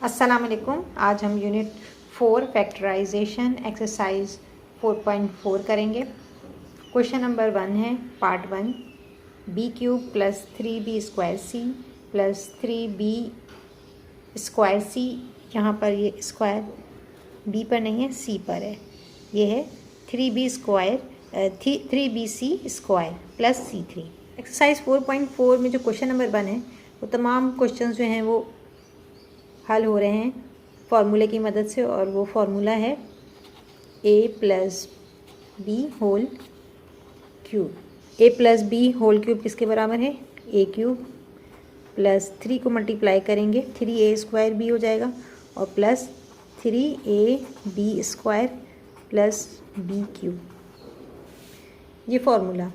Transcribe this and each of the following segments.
अस्सलाम वालेकुम। आज हम यूनिट 4 फैक्टराइजेशन एक्सरसाइज 4.4 करेंगे। क्वेश्चन नंबर 1 है part 1, B cube plus 3b square सी प्लस 3b स्क्वायर सी। यहाँ पर ये स्क्वायर बी पर नहीं है, सी पर है। ये है 3b square 3bc square plus c3। Exercise 4.4 में जो क्वेश्चन नंबर 1 है वो तमाम क्वेश्चन जो हैं वो हल हो रहे हैं फार्मूले की मदद से, और वो फार्मूला है a plus b whole cube. a plus b whole cube किसके बराबर है? a क्यूब प्लस 3 को मल्टीप्लाई करेंगे 3a स्क्वायर b हो जाएगा, और plus 3ab square plus b cube. ये formula,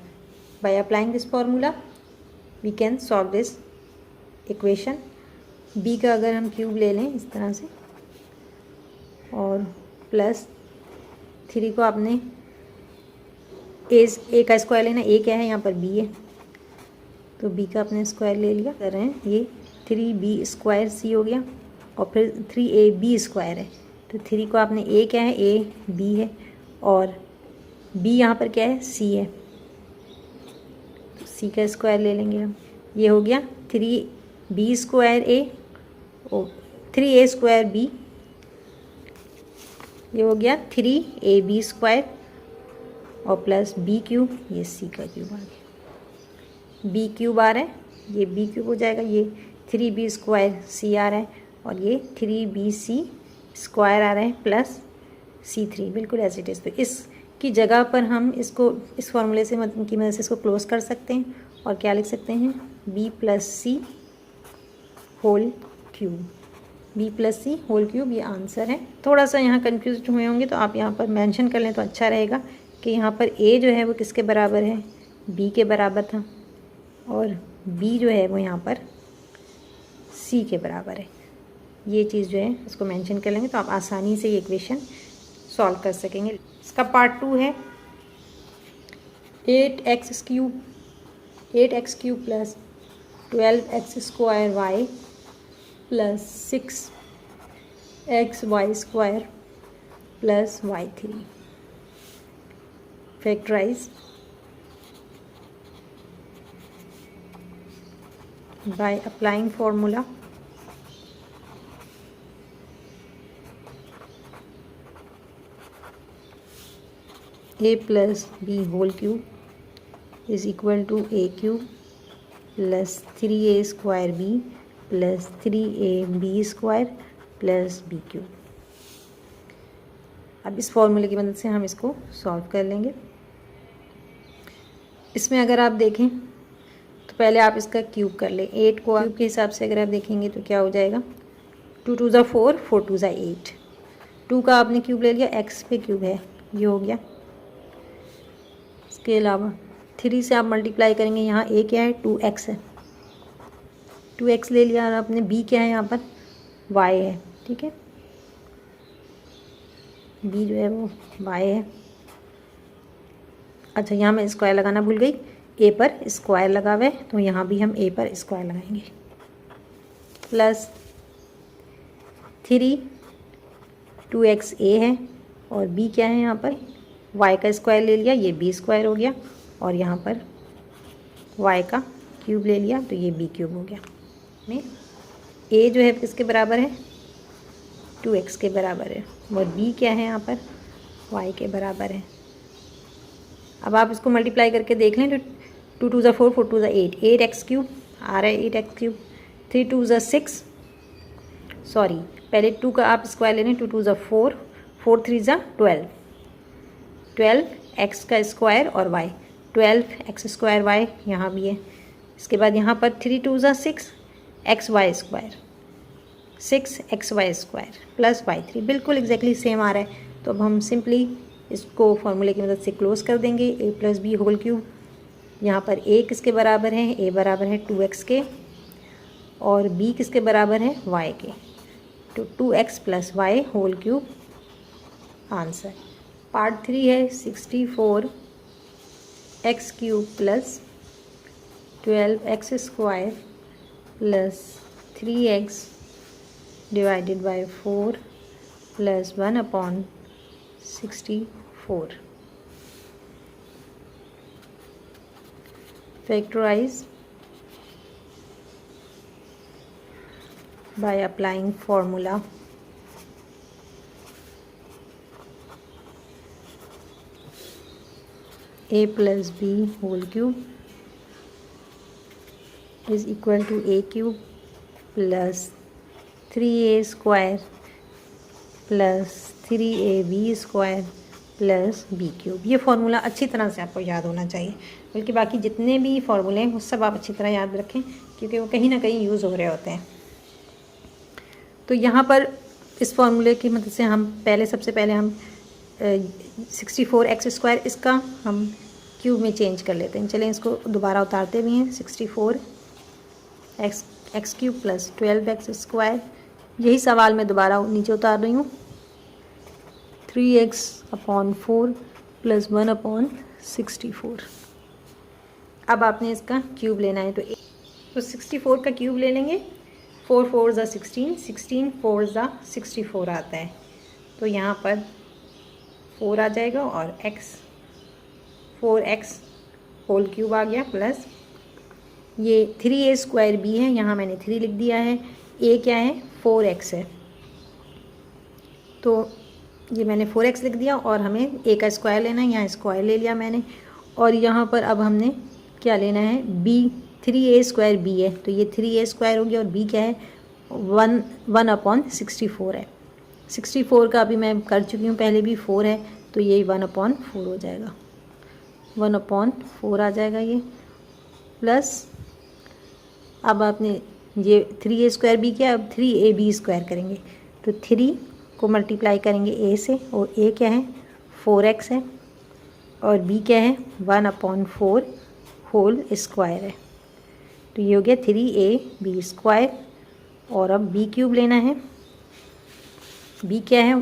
by applying this formula we can solve this equation. b का अगर हम क्यूब ले लें इस तरह से, और प्लस 3 को आपने a का स्क्वायर लेना। a क्या है? यहाँ पर b है, तो b का आपने स्क्वायर ले लिया। कर रहे हैं ये 3b स्क्वायर c हो गया, और फिर 3ab स्क्वायर है, तो 3 को आपने a क्या है? a b है, और b यहाँ पर क्या है? c है, तो c का स्क्वायर ले लेंगे हम। ये हो गया 3b स्क्वायर a और 3a स्क्वायर b। ये हो गया 3ab स्क्वायर और प्लस b क्यूब। ये c का क्यूब आ गया, b क्यूब आ रहा है, ये b क्यूब हो जाएगा। ये 3b स्क्वायर c आ रहा है, और ये 3bc स्क्वायर आ रहा है प्लस c3, बिल्कुल एज इट इज़। तो इसकी जगह पर हम इसको इस फॉर्मूले से की मदद से इसको क्लोज कर सकते हैं, और क्या लिख सकते हैं? b plus c whole cube. b plus C whole cube, ये आंसर है। थोड़ा सा यहाँ कन्फ्यूज हुए होंगे तो आप यहाँ पर मेंशन कर लें तो अच्छा रहेगा कि यहाँ पर a जो है वो किसके बराबर है? b के बराबर था, और b जो है वो यहाँ पर c के बराबर है। ये चीज़ जो है उसको मेंशन कर लेंगे तो आप आसानी से ये इक्वेशन सॉल्व कर सकेंगे। इसका पार्ट 2 है 8x cube plus 12x square y plus 6xy square plus y3। Factorize by applying formula a plus b whole cube is equal to a cube plus 3a square b plus 3ab square plus b cube. अब इस फॉर्मूले की मदद से हम इसको solve कर लेंगे। इसमें अगर आप देखें तो पहले आप इसका क्यूब कर लें। 8 को क्यूब के हिसाब से अगर आप देखेंगे तो क्या हो जाएगा? 2 2 ज़ा 4, 4 2 ज़ा 8। 2 का आपने क्यूब ले लिया, x पे क्यूब है, ये हो गया। इसके अलावा 3 से आप मल्टीप्लाई करेंगे, यहाँ a क्या है? 2x है, 2x ले लिया, और आपने b क्या है? यहाँ पर y है, ठीक है, b जो है वो y है। अच्छा, यहाँ मैं स्क्वायर लगाना भूल गई, a पर स्क्वायर लगा हुआ है, तो यहाँ भी हम a पर स्क्वायर लगाएंगे। प्लस 3 2x a है, और b क्या है? यहाँ पर y का स्क्वायर ले लिया, ये b स्क्वायर हो गया, और यहाँ पर y का क्यूब ले लिया, तो ये b क्यूब हो गया। में a जो है किसके बराबर है? 2x के बराबर है, और b क्या है? यहाँ पर y के बराबर है। अब आप इसको मल्टीप्लाई करके देख लें तो 2 2 ज़ा 4, 4 2 ज़ा 8, 8x क्यूब आ रहा है, 8x क्यूब। 3 2 ज़ा 6, सॉरी पहले 2 का आप स्क्वायर ले लें, 2 2 ज़ा 4, 4 3 ज़ा 12, 12x का स्क्वायर और y, 12x स्क्वायर y यहाँ भी है। इसके बाद यहाँ पर 3 2 ज़ा 6 xy square, 6xy square plus y3, बिल्कुल एग्जैक्टली सेम आ रहा है। तो अब हम सिंपली इसको फॉर्मूले की मदद से क्लोज कर देंगे। a plus b whole cube, यहाँ पर a किसके बराबर है? a बराबर है 2x के, और b किसके बराबर है? y के, तो 2x plus y whole cube answer. Part 3 है 64 x cube plus 12x square plus 3x divided by 4 plus 1/64. Factorize by applying formula a plus b whole cube is equal to a cube plus 3a square plus 3ab square plus b cube. ये formula अच्छी तरह से आपको याद होना चाहिए, बल्कि बाकी जितने भी फार्मूले हैं वो सब आप अच्छी तरह याद रखें, क्योंकि वो कहीं ना कहीं यूज़ हो रहे होते हैं. तो यहाँ पर इस फार्मूले की मदद से हम सबसे पहले हम 64x² इसका हम क्यूब में चेंज कर लेते हैं. चलें इसको दोबारा उतारते भी हैं. 64x³ plus 12x². यही सवाल मैं दोबारा नीचे उतार रही हूँ. 3x/4 plus 1/64. अब आपने इसका क्यूब लेना है, तो 64 का क्यूब ले लेंगे. 4 4 ज़ा 16, 16 4 ज़ा 64 आता है. तो यहाँ पर 4 आ जाएगा और 4x होल क्यूब आ गया, प्लस ये 3a² b है, यहाँ मैंने 3 लिख दिया है. a क्या है? 4x है, तो ये मैंने 4x लिख दिया और हमें a का स्क्वायर लेना है. यहाँ स्क्वायर ले लिया मैंने. और यहाँ पर अब हमने क्या लेना है? b. 3a² b है, तो ये 3a² हो गया और b क्या है? 1/64 है. 64 का अभी मैं कर चुकी हूँ, पहले भी 4 है, तो ये 1/4 हो जाएगा. 1/4 आ जाएगा ये. प्लस अब आपने ये 3a² b क्या, अब 3ab² करेंगे, तो 3 को मल्टीप्लाई करेंगे a से, और a क्या है? 4x है, और b क्या है? 1/4 होल स्क्वायर है. तो ये हो गया 3ab². और अब b क्यूब लेना है. b क्या है?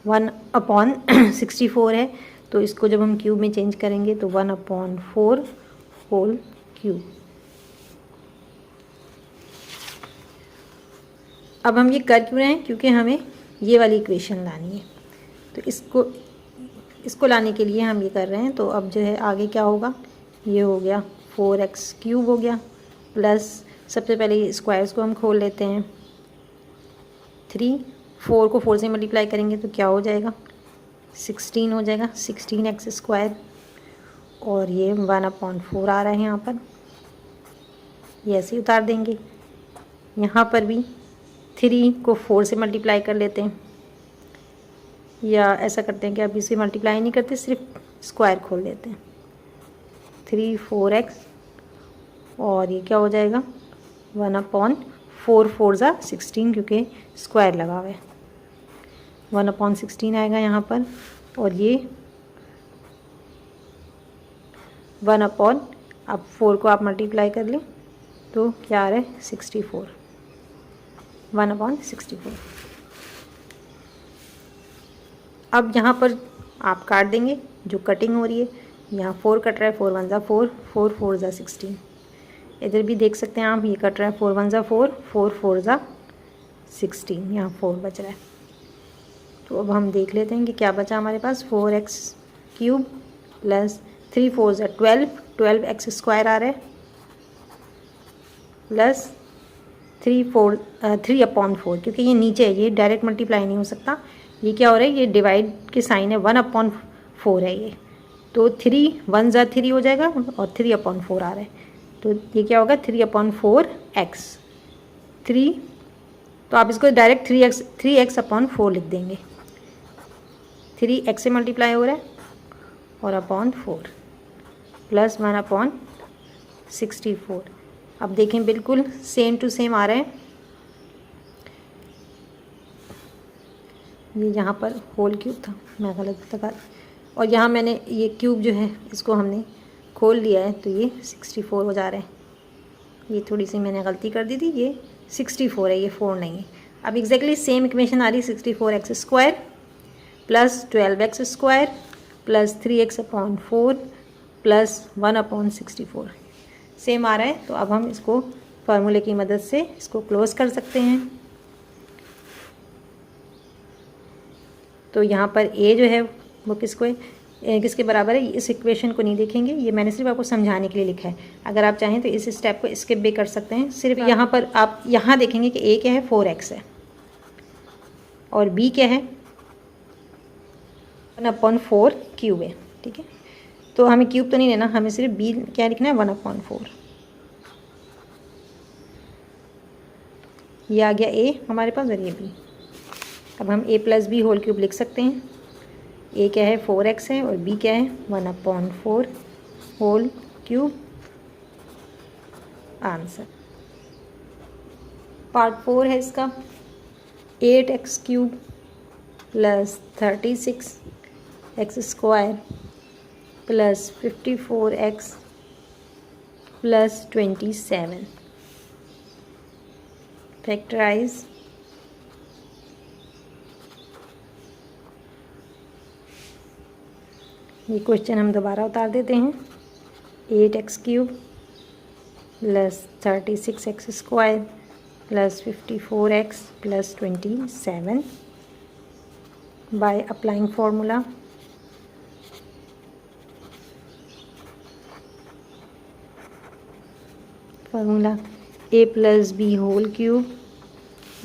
1/64 है, तो इसको जब हम क्यूब में चेंज करेंगे तो 1/4 होल क्यूब. अब हम ये कर क्यों रहे हैं? क्योंकि हमें ये वाली इक्वेशन लानी है, तो इसको लाने के लिए हम ये कर रहे हैं. तो अब जो है आगे क्या होगा? ये हो गया 4x³ हो गया, प्लस सबसे पहले ये स्क्वायर्स को हम खोल लेते हैं. 4 को 4 से मल्टीप्लाई करेंगे तो क्या हो जाएगा? 16 हो जाएगा. 16x², और ये 1/4 आ रहा है यहाँ पर. ये ऐसे ही उतार देंगे. यहाँ पर भी 3 को 4 से मल्टीप्लाई कर लेते हैं, या ऐसा करते हैं कि अब इसे मल्टीप्लाई नहीं करते, सिर्फ स्क्वायर खोल लेते हैं. 3 4x, और ये क्या हो जाएगा? 1/4 4 ज़ा 16, क्योंकि स्क्वायर लगा हुआ है. 1/16 आएगा यहाँ पर, और ये 1/, अब 4 को आप मल्टीप्लाई कर लें तो क्या आ रहा है? 64. 1/64. अब यहाँ पर आप काट देंगे, जो कटिंग हो रही है. यहाँ 4 कट रहा है, 4 1 ज़ा 4, 4 4 ज़ा 16. इधर भी देख सकते हैं आप, ये कट रहा है, 4 1 ज़ा 4, 4 4 ज़ा 16. यहाँ 4 बच रहा है. तो अब हम देख लेते हैं कि क्या बचा हमारे पास. 4x³ प्लस 3 4 ज़ा 12, 12x² आ रहा है, प्लस 3/4, क्योंकि ये नीचे है, ये डायरेक्ट मल्टीप्लाई नहीं हो सकता. ये क्या हो रहा है? ये डिवाइड के साइन है, 1/4 है ये. तो 3 1 ज़ा 3 हो जाएगा, और 3/4 आ रहा है, तो ये क्या होगा? 3/4x. 3, तो आप इसको डायरेक्ट 3x/4 लिख देंगे. 3x से मल्टीप्लाई हो रहा है, और /4 प्लस 1/64. अब देखें, बिल्कुल सेम टू सेम आ रहा है. ये यहाँ पर होल क्यूब था, मैं गलत लगा, और यहाँ मैंने ये क्यूब जो है इसको हमने खोल लिया है, तो ये 64 हो जा रहा है. ये थोड़ी सी मैंने गलती कर दी थी, ये 64 है, ये 4 नहीं है. अब एग्जैक्टली सेम इक्वेशन आ रही है. 64x² plus 12x² plus 3x/4 plus 1/64 same आ रहा है. तो अब हम इसको फार्मूले की मदद से इसको क्लोज कर सकते हैं. तो यहाँ पर ए जो है वो किसके बराबर है, इस इक्वेशन को नहीं देखेंगे, ये मैंने सिर्फ आपको समझाने के लिए लिखा है। अगर आप चाहें तो इस स्टेप को स्किप भी कर सकते हैं। सिर्फ यहाँ पर आप यहाँ देखेंगे कि ए क्या है, 4x है, और बी क्या है, 1/4 क्यूब है। ठीक है, तो हमें क्यूब तो नहीं लेना, हमें सिर्फ बी क्या लिखना है, 1/4। ये आ गया ए हमारे पास और ये बी। अब हम a + b होल क्यूब लिख सकते हैं। a क्या है, 4x है, और b क्या है, 1/4 होल क्यूब। आंसर पार्ट 4 है इसका। 8x³ + 36x² + 54x + 27 factorise. ये क्वेश्चन हम दोबारा उतार देते हैं। 8x³ + 36x² + 54x + 27 by applying formula a + b whole cube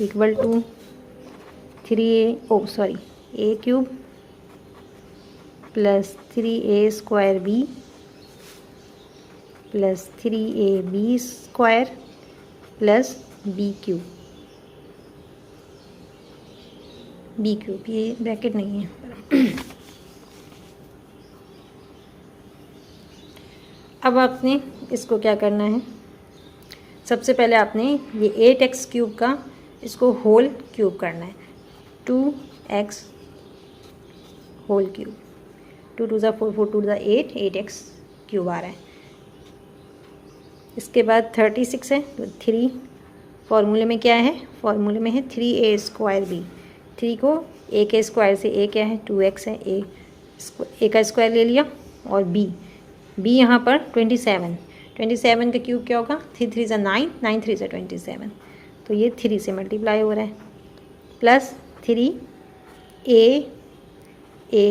equal to a³ + 3a² + 3ab² + b³। ये ब्रैकेट नहीं है। अब आपने इसको क्या करना है, सबसे पहले आपने ये 8x³ का इसको होल क्यूब करना है। 2x होल क्यूब, 2 × 2 = 4, 4 × 2 = 8, 8x³ आ रहा है। इसके बाद 36 है तो 3, फॉर्मूले में क्या है, फॉर्मूले में है 3a²b। 3 को a के स्क्वायर से a क्या है, 2x है, a का स्क्वायर ले लिया, और b यहाँ पर 27 का क्यूब क्या होगा, 3 × 3 = 9, 9 × 3 = 27, तो ये 3 से मल्टीप्लाई हो रहा है, प्लस 3a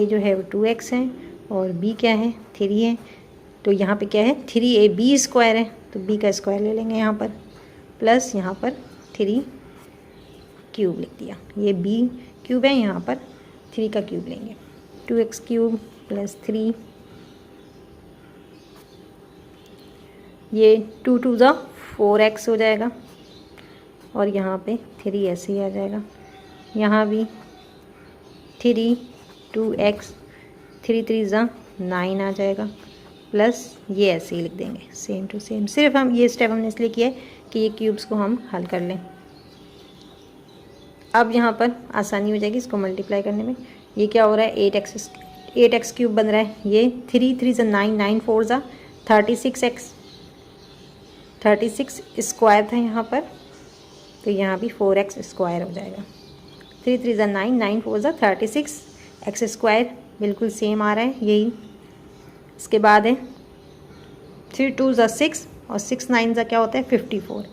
जो है वो 2x है, और b क्या है, 3 है, तो यहाँ पे क्या है, 3ab² है, तो b का स्क्वायर ले लेंगे यहाँ पर, प्लस यहाँ पर 3 क्यूब लिख दिया। ये b³ है, यहाँ पर 3 का क्यूब लेंगे। 2x³ + 3, ये 2 × 2 = 4x हो जाएगा, और यहाँ पे 3 ऐसे ही आ जाएगा। यहाँ भी 3 2x, 3 × 3 = 9 आ जाएगा, प्लस ये ऐसे ही लिख देंगे सेम टू सेम। सिर्फ हम ये स्टेप हमने इसलिए किया है कि ये क्यूब्स को हम हल कर लें। अब यहाँ पर आसानी हो जाएगी इसको मल्टीप्लाई करने में। ये क्या हो रहा है, 8x³ बन रहा है, ये 3 × 3 = 9, 9 × 4 = 36x, 36 स्क्वायर था यहाँ पर, तो यहाँ भी 4x² हो जाएगा। 3 × 3 = 9, 9 × 4 = 36x², बिल्कुल सेम आ रहा है यही। इसके बाद है 3 × 2 = 6, और 6 × 9 क्या होता है, 54,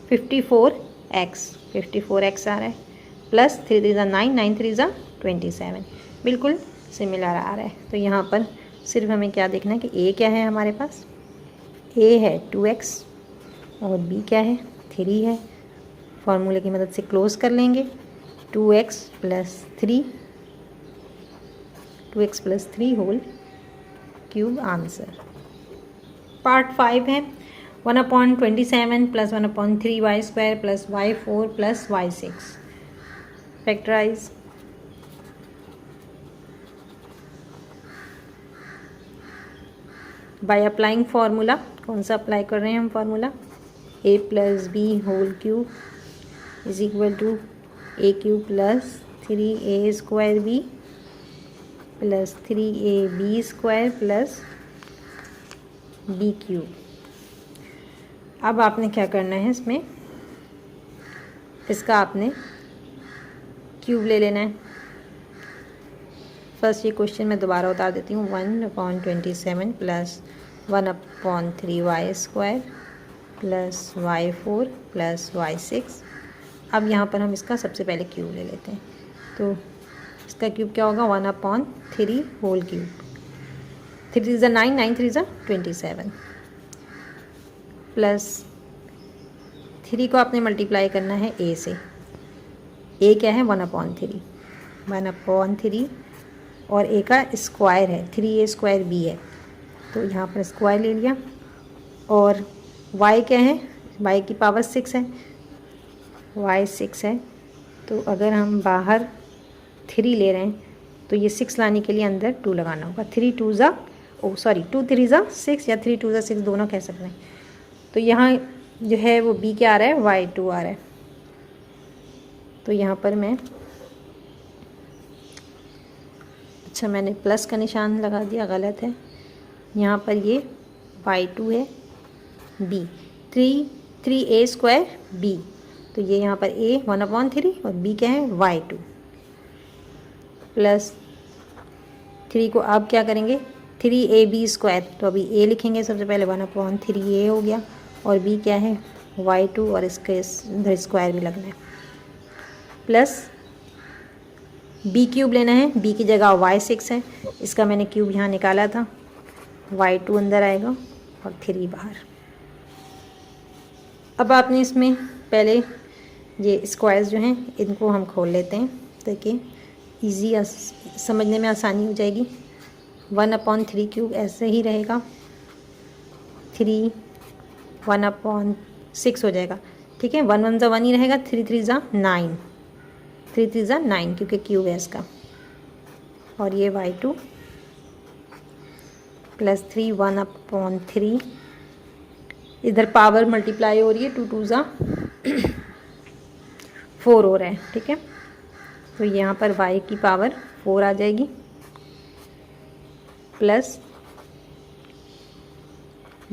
54x आ रहा है, प्लस 3 × 3 = 9, 9 × 3 = 27, बिल्कुल सिमिलर आ रहा है। तो यहाँ पर सिर्फ हमें क्या देखना है कि a क्या है, हमारे पास a है 2x, और b क्या है, 3 है। फॉर्मूले की मदद से क्लोज कर लेंगे, 2x + 3 whole cube. Answer part 5 है। 1/27 + 1/3y² + y4 + y6 factorise. By applying formula, कौन सा अप्लाई कर रहे हैं हम formula, a + b whole cube = a³ + 3a² b + 3ab² + b³। अब आपने क्या करना है, इसका आपने क्यूब ले लेना है। फर्स्ट ये क्वेश्चन मैं दोबारा उतार देती हूँ। 1/27 + 1/3y² + y4 + y6। अब यहाँ पर हम इसका सबसे पहले क्यूब ले लेते हैं। तो इसका क्यूब क्या होगा 1/3 होल क्यूब। 3 3 9, 9 3 27 प्लस 3 को आपने मल्टीप्लाई करना है ए से। ए क्या है 1/3, 1/3 और ए का स्क्वायर है 3a² b है, तो यहाँ पर स्क्वायर ले लिया। और y क्या है, y की पावर 6 है, y 6 है, तो अगर हम बाहर 3 ले रहे हैं तो ये 6 लाने के लिए अंदर 2 लगाना होगा। 3 2 2 3 6 या 3 2 6 दोनों कह सकते हैं। तो यहाँ जो है वो b क्या आ रहा है y2 आ रहा है। तो यहाँ पर मैं मैंने प्लस का निशान लगा दिया, गलत है। यहाँ पर ये y2 है, b 3a² b, तो ये यहाँ पर a 1/3 और b क्या है y2 प्लस 3 को अब क्या करेंगे 3ab², तो अभी a लिखेंगे सबसे पहले 1/3a हो गया और b क्या है y2 और इसके इधर स्क्वायर भी लगना है। प्लस b³ लेना है, b की जगह y6 है, इसका मैंने क्यूब यहाँ निकाला था, y2 अंदर आएगा और 3 बाहर। अब आपने इसमें पहले ये स्क्वायर्स जो हैं इनको हम खोल लेते हैं ताकि ईजी समझने में आसानी हो जाएगी। 1/3³ ऐसे ही रहेगा, 3 1/6 हो जाएगा, ठीक है। 1 1 ज़ा 1 ही रहेगा, 3 3 ज़ा 9, 3 3 ज़ा 9 क्योंकि क्यूब है इसका। और ये y2 प्लस 3 1/3, इधर पावर मल्टीप्लाई हो रही है, 2 2 ज़ा 4 हो रहा है, ठीक है। तो यहाँ पर y की पावर 4 आ जाएगी प्लस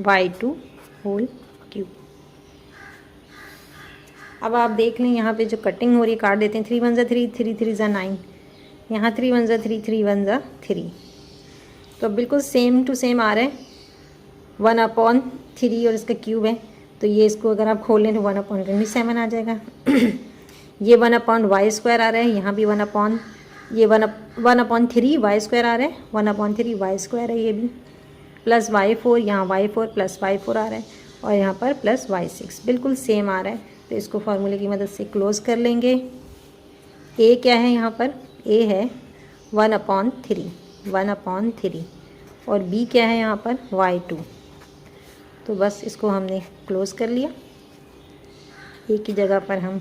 y2 होल क्यूब। अब आप देख लें यहाँ पे जो कटिंग हो रही है काट देते हैं। 3 1 ज़ा 3, 3 3 ज़ा 9, यहाँ 3 1 ज़ा 3, 3 1 ज़ा 3, तो बिल्कुल सेम टू सेम आ रहा है। 1/3 और इसका क्यूब है, तो ये इसको अगर आप खोल लें तो 1/27 आ जाएगा। ये 1/y² आ रहा है, यहाँ भी 1/3 y² आ रहा है, 1/3 y² है ये भी, प्लस y4, यहाँ y4 प्लस y4 आ रहा है और यहाँ पर प्लस y6, बिल्कुल सेम आ रहा है। तो इसको फार्मूले की मदद से क्लोज कर लेंगे। a क्या है यहाँ पर, a है 1/3 और b क्या है यहाँ पर y2, तो बस इसको हमने क्लोज कर लिया। a की जगह पर हम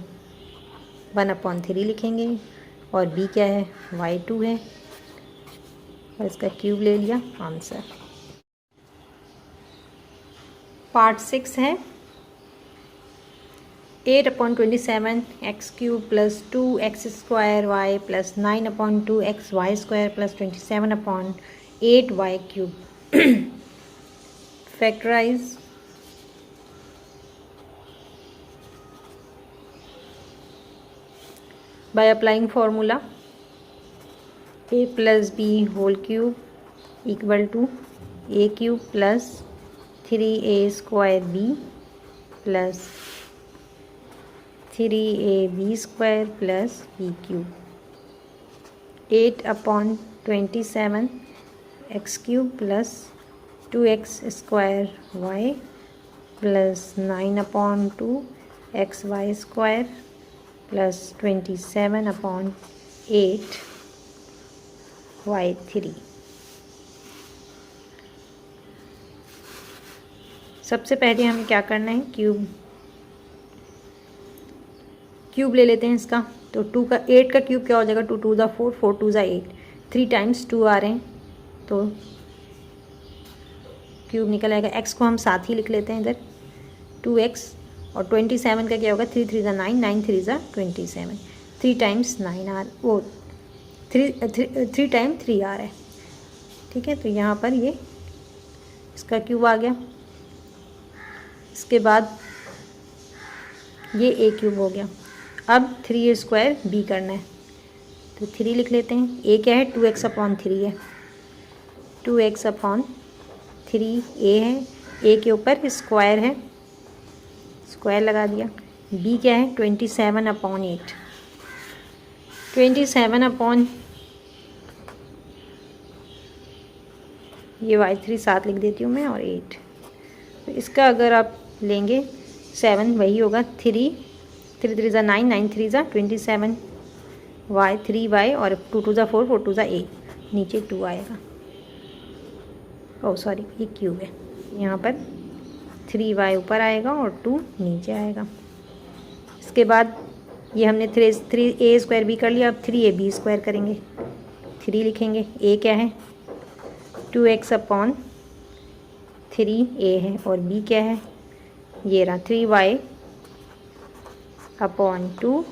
1/3 लिखेंगे और b क्या है y2 है और इसका क्यूब ले लिया, आंसर। पार्ट 6 है 8/27 x³ plus 2x² y plus 9/2x y² plus 27/8 y³ factorize. by applying formula a plus b whole cube equal to a³ plus 3a² b plus 3ab² plus b³। 8/27 x³ plus 2x² y plus 9/2 xy² plus 27/8 y3। सबसे पहले हमें क्या करना है, cube ले लेते हैं इसका। तो 8 का क्यूब क्या हो जाएगा, 2 2 ज़ा 4, 4 2 ज़ा 8, 3 टाइम्स 2 आ रहे हैं तो क्यूब निकल आएगा। x को हम साथ ही लिख लेते हैं इधर 2x और 27 का क्या होगा, 3 3 ज़ा 9, 9 3 ज़ा 27, 3 टाइम्स 9 आ वो 3 टाइम 3 आ रहा है, ठीक है। तो यहाँ पर ये इसका क्यूब आ गया। इसके बाद ये a³ हो गया। अब 3a² b करना है तो 3 लिख लेते हैं। a क्या है 2x/3 है, 2x/3 a है, a के ऊपर स्क्वायर है, स्क्वायर लगा दिया। b क्या है 27/8, 27/8 ये y3 7 लिख देती हूँ मैं, और 8। तो इसका अगर आप लेंगे 7 वही होगा 3 3 ज़ा 9 9 3 ज़ा 27 y3y, और 2 2 ज़ा 4 4 2 ज़ा 8, नीचे 2 आएगा। ओह सॉरी, ये क्यूब है, यहाँ पर 3y ऊपर आएगा और 2 नीचे आएगा। इसके बाद ये हमने 3a स्क्वायर भी कर लिया, अब 3ab स्क्वायर करेंगे। 3 लिखेंगे, a क्या है 2x अपॉन 3a है, और b क्या है ये रहा 3y अपॉन 2,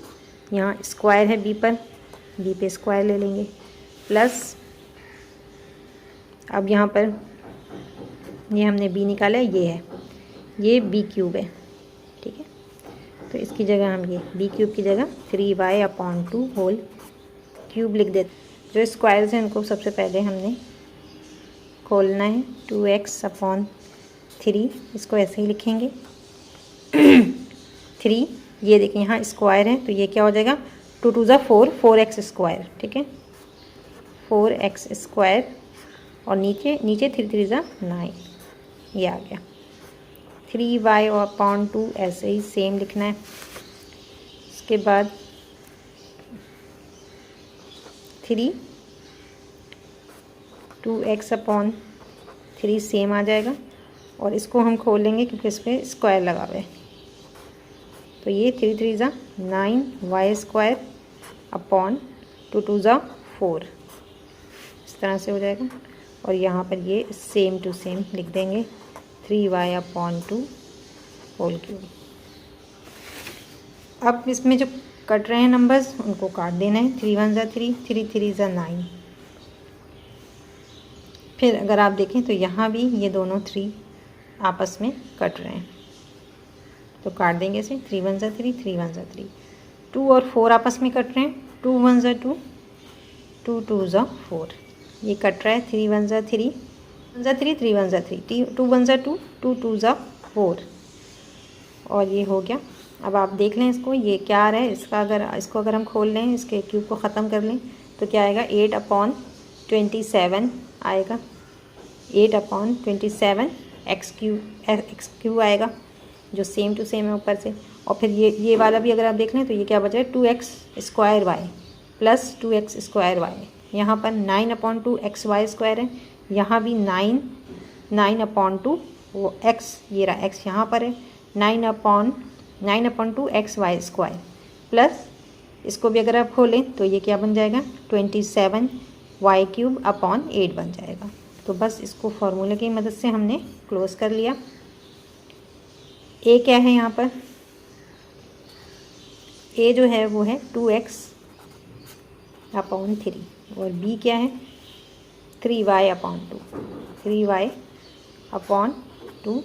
यहाँ स्क्वायर है b पर, b पे स्क्वायर ले लेंगे, प्लस अब यहाँ पर ये हमने b निकाला है, ये है, ये b क्यूब है, ठीक है। तो इसकी जगह हम ये b क्यूब की जगह 3y अपॉन 2 होल क्यूब लिख देते। जो स्क्वायर्स हैं उनको सबसे पहले हमने खोलना है, 2x अपॉन 3, इसको ऐसे ही लिखेंगे 3, ये देखिए यहाँ स्क्वायर है तो ये क्या हो जाएगा 2 2 ज़ा 4 4x स्क्वायर, ठीक है 4x स्क्वायर, और नीचे 3 3 ज़ा 9, ये आ गया। 3y और अपॉन 2 ऐसे ही सेम लिखना है। इसके बाद 3 2x अपॉन 3 सेम आ जाएगा, और इसको हम खोलेंगे क्योंकि इस पर स्क्वायर लगा हुआ है, तो ये 3 3 ज़ा 9y स्क्वायर अपॉन 2 2 ज़ा 4, इस तरह से हो जाएगा। और यहाँ पर ये सेम टू सेम लिख देंगे 3y अपॉन 2 होल क्यूब। अब इसमें जो कट रहे हैं नंबर्स उनको काट देना है, 3 1 ज़ा 3 3 3 ज़ा 9। फिर अगर आप देखें तो यहाँ भी ये दोनों 3 आपस में कट रहे हैं, तो काट देंगे इसे, 3 1 ज़ा 3 3 1 ज़ा 3। 2 और 4 आपस में कट रहे हैं, 2 1 ज़ा 2 2 2 ज़ा 4, ये कट रहा है 3 1 ज़ा 3 1 ज़ा 3 3 1 ज़ा 3 2 1 ज़ा 2 2 2 ज़ा 4, और ये हो गया। अब आप देख लें इसको, ये क्या आ रहा है इसका, इसको अगर हम खोल लें, इसके क्यूब को ख़त्म कर लें तो क्या आएगा 8 अपॉन 27 आएगा, 8 अपॉन 27 एक्स क्यू आएगा, जो सेम टू सेम है ऊपर से। और फिर ये वाला भी अगर आप देख लें तो ये क्या बचा है 2x square y plus 2x square y, यहाँ पर 9 अपॉन 2 एक्स वाई स्क्वायर है, यहाँ भी 9 अपॉन 2 वो x, ये रहा x यहाँ पर है, 9 upon 2 x y square, plus इसको भी अगर आप खोलें तो ये क्या बन जाएगा 27 वाई क्यूब अपॉन 8 बन जाएगा। तो बस इसको फॉर्मूले की मदद से हमने क्लोज कर लिया। ए क्या है यहाँ पर, ए जो है वो है 2x अपॉन 3, और बी क्या है 3y अपॉन 2 3y अपॉन 2।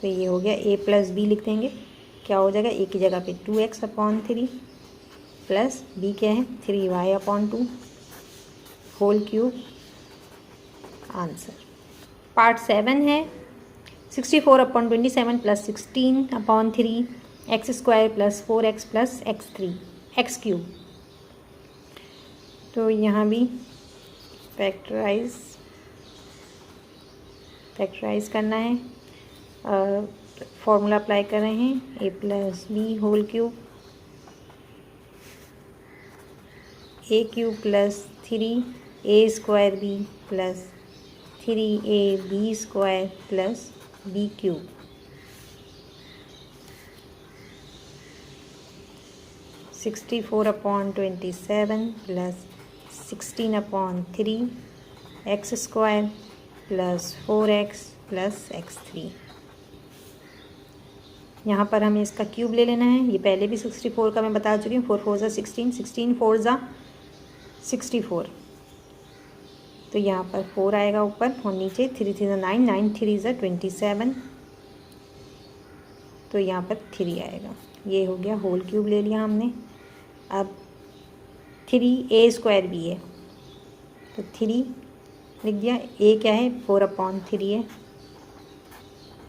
तो ये हो गया a प्लस बी लिख देंगे, क्या हो जाएगा a की जगह पे 2x अपॉन 3 प्लस b क्या है 3y upon 2 whole cube. Answer part 7 है 64 upon 27 plus 16 upon 3 x square plus 4x plus x cube. तो यहाँ भी फैक्टराइज करना है, फॉर्मूला अप्लाई कर रहे हैं a plus b whole cube, a cube plus 3a square b plus 3ab square plus b cube. Sixty 4 upon 27 plus 16 upon 3 x square plus 4x plus x3। यहाँ पर हमें इसका क्यूब ले लेना है, ये पहले भी 64 का मैं बता चुकी हूँ, 4 4 ज़ा 16 16 4 ज़ा 64। तो यहाँ पर 4 आएगा ऊपर और नीचे 3 3 ज़ा 9 9 3 ज़ा 27, तो यहाँ पर 3 आएगा। ये हो गया होल क्यूब ले लिया हमने। अब 3a स्क्वायर भी है तो 3 लिख दिया, a क्या है 4 अपॉन 3 है,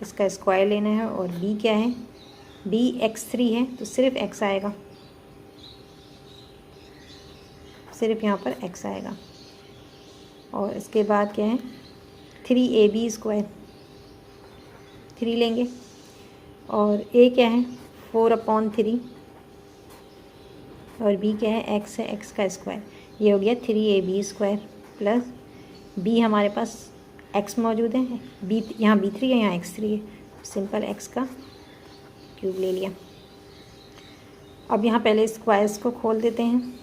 इसका स्क्वायर लेना है, और b क्या है b x3 है तो सिर्फ x आएगा, सिर्फ यहाँ पर x आएगा। और इसके बाद क्या है 3ab², 3 लेंगे, और a क्या है 4/3, और b क्या है x है, x का स्क्वायर। ये हो गया 3ab² प्लस b हमारे पास x मौजूद है, b यहाँ b3 है, यहाँ x3 है, सिंपल x का क्यूब ले लिया। अब यहाँ पहले स्क्वायर्स को खोल देते हैं।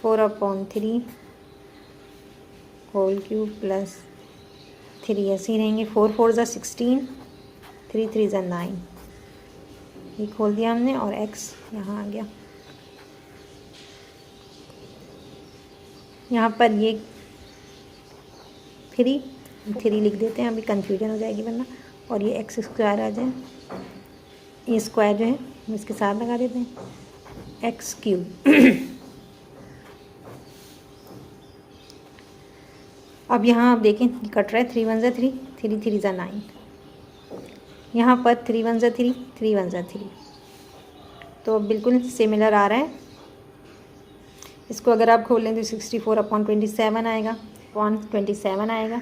4/3 होल क्यूब प्लस 3 ऐसे ही रहेंगे। 4 4 ज़ा 16, 3 3 ज़ा 9, ये खोल दिया हमने और x यहाँ आ गया। यहाँ पर ये 3 लिख देते हैं, अभी कन्फ्यूजन हो जाएगी वरना, और ये x स्क्वायर आ जाए, ये स्क्वायर जो है हम इसके साथ लगा देते हैं, x³। अब यहाँ आप देखें कट रहा है, 3 1 ज़ा 3, 3 3 ज़ा 9, यहाँ पर 3 1 ज़ा 3, 3 1 ज़ा 3, तो बिल्कुल सिमिलर आ रहा है। इसको अगर आप खोल लें तो 64/27 आएगा, 27 आएगा।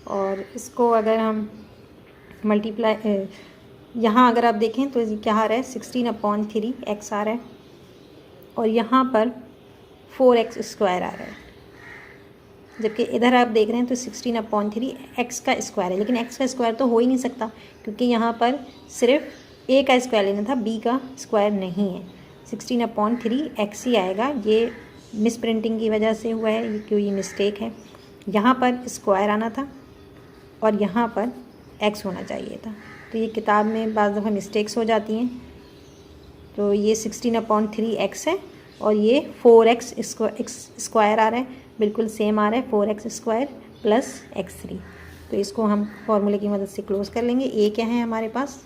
और इसको अगर हम मल्टीप्लाई, यहाँ अगर आप देखें तो क्या आ रहा है 16/3 x आ रहा है, और यहाँ पर 4x² आ रहा है, जबकि इधर आप देख रहे हैं तो 16/3 x का स्क्वायर है, लेकिन x का स्क्वायर तो हो ही नहीं सकता क्योंकि यहाँ पर सिर्फ a का स्क्वायर लेना था, b का स्क्वायर नहीं है। 16/3 x ही आएगा, ये मिस प्रिंटिंग की वजह से हुआ है, ये मिस्टेक है। यहाँ पर स्क्वायर आना था और यहाँ पर x होना चाहिए था, तो ये किताब में बाज़ दफ़ा मिस्टेक्स हो जाती हैं। तो ये 16/3 x है और ये 4x स्क्वायर आ रहा है, बिल्कुल सेम आ रहा है, 4x² प्लस x3। तो इसको हम फॉर्मूले की मदद से क्लोज कर लेंगे। a क्या है हमारे पास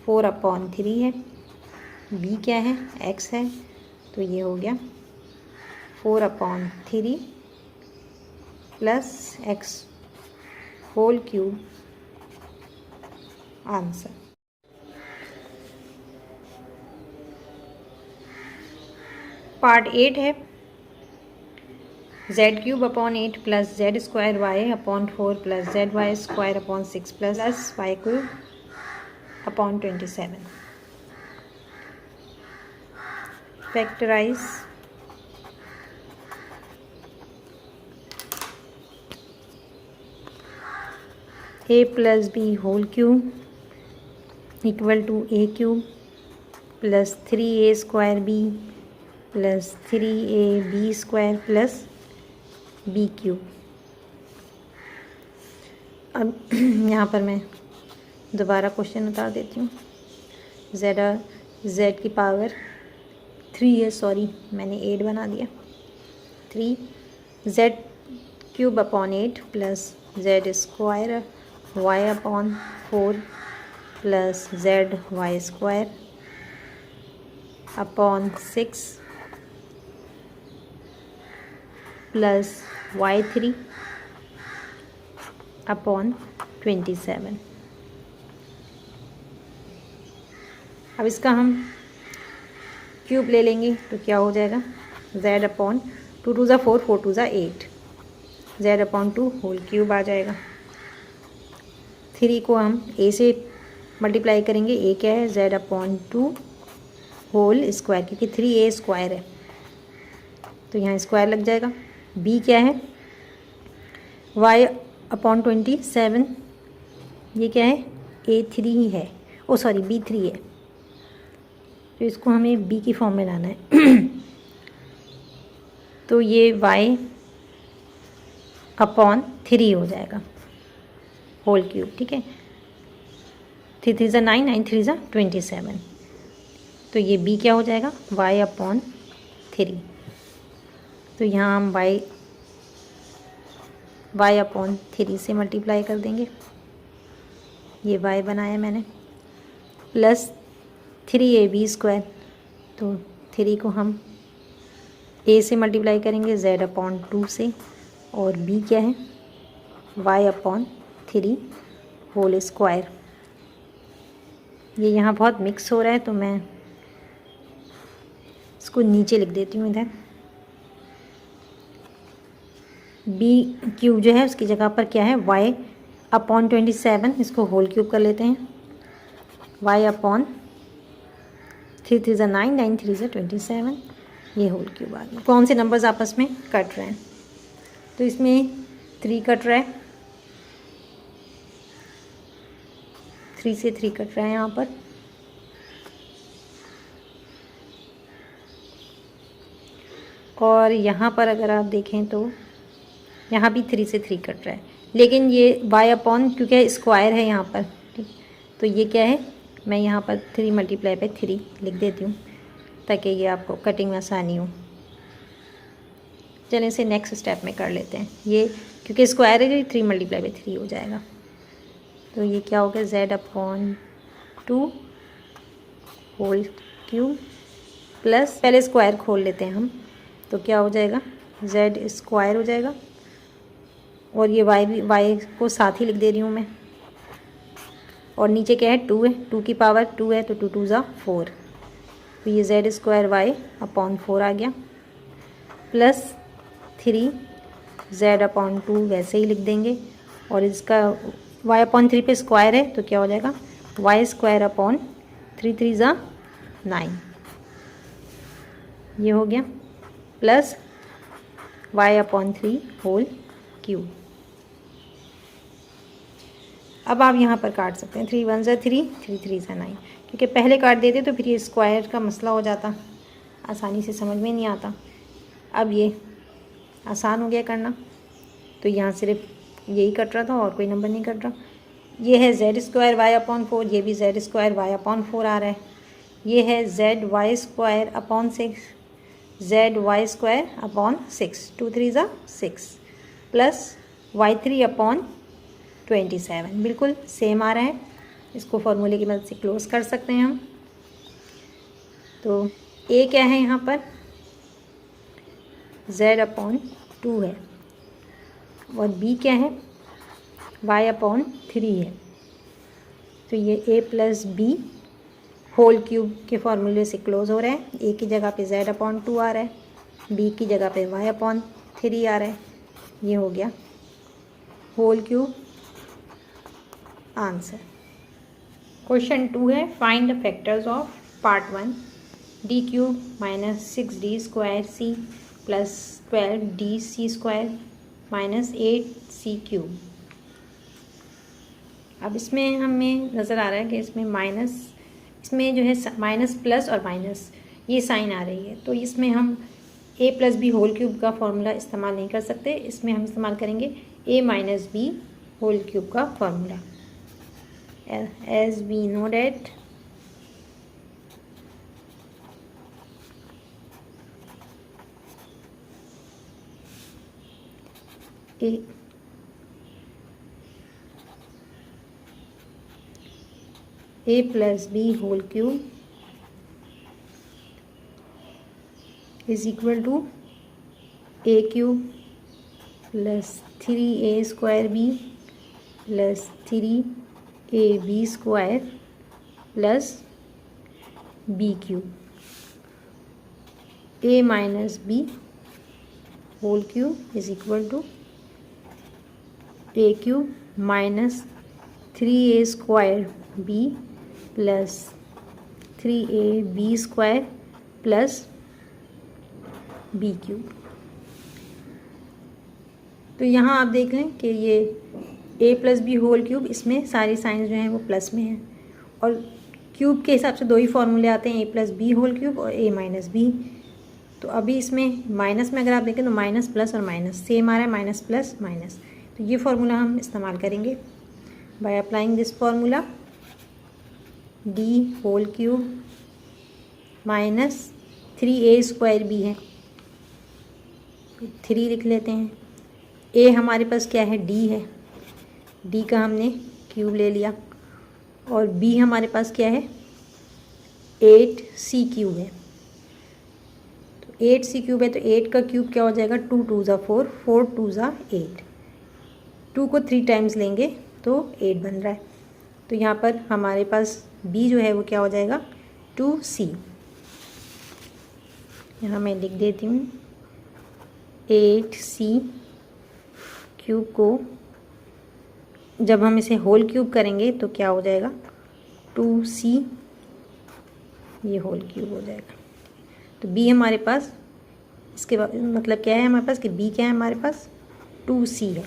4/3 है, b क्या है x है, तो ये हो गया 4/3 plus x whole cube answer. Part 8 है z³/8 plus z² y/4 plus zy² 6 plus y³ 27। Factorize a plus b whole cube equal to a³ plus 3a² b plus 3ab² plus b³। अब यहाँ पर मैं दोबारा क्वेश्चन उतार देती हूँ। z की पावर 3 है, सॉरी मैंने 8 बना दिया। 3 z³/8 plus z² y/4 plus zy² 6 plus y3/27। अब इसका हम क्यूब ले लेंगे तो क्या हो जाएगा z/2 2 ज़ा 4 4 2 ज़ा 8 z/2 होल क्यूब आ जाएगा। 3 को हम a से मल्टीप्लाई करेंगे, a क्या है z/2 होल स्क्वायर, क्योंकि 3a स्क्वायर है तो यहाँ स्क्वायर लग जाएगा। b क्या है y/27, ये क्या है a3 ही है, ओ सॉरी b3 है, तो इसको हमें b की फॉर्म में लाना है। तो ये y/3 हो जाएगा होल क्यूब, ठीक है। 3 3 ज़ा 9, 9 3 ज़ा 27, तो ये b क्या हो जाएगा y/3। तो यहाँ हम y/3 से मल्टीप्लाई कर देंगे, ये y बनाया मैंने, प्लस 3ab², तो 3 को हम a से मल्टीप्लाई करेंगे z/2 से, और b क्या है y/3 होल स्क्वायर। ये यहाँ बहुत मिक्स हो रहा है तो मैं इसको नीचे लिख देती हूँ इधर। बी क्यूब जो है उसकी जगह पर क्या है y अपॉन 27, इसको होल क्यूब कर लेते हैं। y अपॉन 3 3 ज़ा 9, 9 3 ज़ा 27, ये होल क्यूब आ गया। कौन से नंबर्स आपस में कट रहे हैं? तो इसमें 3 कट रहा है, 3 से 3 कट रहा है यहाँ पर, और यहाँ पर अगर आप देखें तो यहाँ भी 3 से 3 कट रहा है, लेकिन ये y अपॉन क्योंकि स्क्वायर है यहाँ पर, ठीक, तो ये क्या है, मैं यहाँ पर 3 मल्टीप्लाई बाई 3 लिख देती हूँ ताकि ये आपको कटिंग में आसानी हो। चलें इसे नेक्स्ट स्टेप में कर लेते हैं। ये क्योंकि स्क्वायर है, 3 मल्टीप्लाई बाई 3 हो जाएगा। तो ये क्या हो गया, z upon 2 whole cube plus, पहले स्क्वायर खोल लेते हैं हम, तो क्या हो जाएगा, z स्क्वायर हो जाएगा, और ये y को साथ ही लिख दे रही हूँ मैं, और नीचे क्या है 2 है, 2 की पावर 2 है, तो 2 2 ज़ा 4, तो ये z स्क्वायर y अपॉन 4 आ गया, प्लस 3 z अपॉन 2 वैसे ही लिख देंगे, और इसका y अपॉन 3 पे स्क्वायर है तो क्या हो जाएगा, y स्क्वायर अपॉन 3 3 ज़ा 9, ये हो गया, plus y upon 3 whole cube. अब आप यहाँ पर काट सकते हैं, 3 1 ज़ा 3, 3 3 ज़ा 9, क्योंकि पहले काट देते तो फिर ये स्क्वायर का मसला हो जाता, आसानी से समझ में नहीं आता। अब ये आसान हो गया करना, तो यहाँ सिर्फ यही कट रहा था और कोई नंबर नहीं कट रहा। ये है z स्क्वायर y अपॉन 4, ये भी z स्क्वायर y अपॉन 4 आ रहा है। ये है z y square upon 6, z y square upon 6, 2 3 ज़ा 6, प्लस y3 अपॉन 27, बिल्कुल सेम आ रहा है। इसको फॉर्मूले की मदद से क्लोज कर सकते हैं हम। तो a क्या है यहाँ पर, z अपॉन 2 है, और b क्या है, y अपॉन 3 है। तो ये a plus b whole cube के फॉर्मूले से क्लोज हो रहा है। a की जगह पे z अपॉन 2 आ रहा है, b की जगह पे y अपॉन 3 आ रहा है। ये हो गया होल क्यूब आंसर। क्वेश्चन 2 है, find the factors of part 1 d cube minus 6d square C plus 12d c square minus 8c cube. अब इसमें हमें नज़र आ रहा है कि इसमें माइनस, इसमें जो है माइनस प्लस और माइनस ये साइन आ रही है, तो इसमें हम a plus b whole cube का फॉर्मूला इस्तेमाल नहीं कर सकते। इसमें हम इस्तेमाल करेंगे a minus b whole cube का formula. as we know that a plus b whole cube is equal to a cube plus 3a square b plus 3ab square plus b cube, a minus b whole cube is equal to a cube minus 3a square b plus 3ab square plus b cube। तो यहाँ आप देख लें कि ये a plus b whole cube, इसमें सारी science जो हैं वो प्लस में हैं, और क्यूब के हिसाब से दो ही फॉर्मूले आते हैं, a plus b whole cube और a माइनस बी। तो अभी इसमें माइनस में अगर आप देखें तो माइनस प्लस और माइनस सेम आ रहा है, माइनस प्लस माइनस। तो ये फार्मूला हम इस्तेमाल करेंगे by applying this formula, d whole cube minus 3a square b है, 3 लिख लेते हैं। a हमारे पास क्या है, d है, d का हमने क्यूब ले लिया, और b हमारे पास क्या है, 8c क्यूब है। तो 8c क्यूब है, तो 8 का क्यूब क्या हो जाएगा, 2 2 ज़ा 4, 4 2 ज़ा 8, 2 को 3 टाइम्स लेंगे तो 8 बन रहा है। तो यहाँ पर हमारे पास b जो है वो क्या हो जाएगा, 2c। यहाँ मैं लिख देती हूँ 8c क्यूब को जब हम इसे होल क्यूब करेंगे तो क्या हो जाएगा, 2c, ये होल क्यूब हो जाएगा। तो b हमारे पास, इसके बाद मतलब क्या है हमारे पास कि b क्या है हमारे पास, 2c है।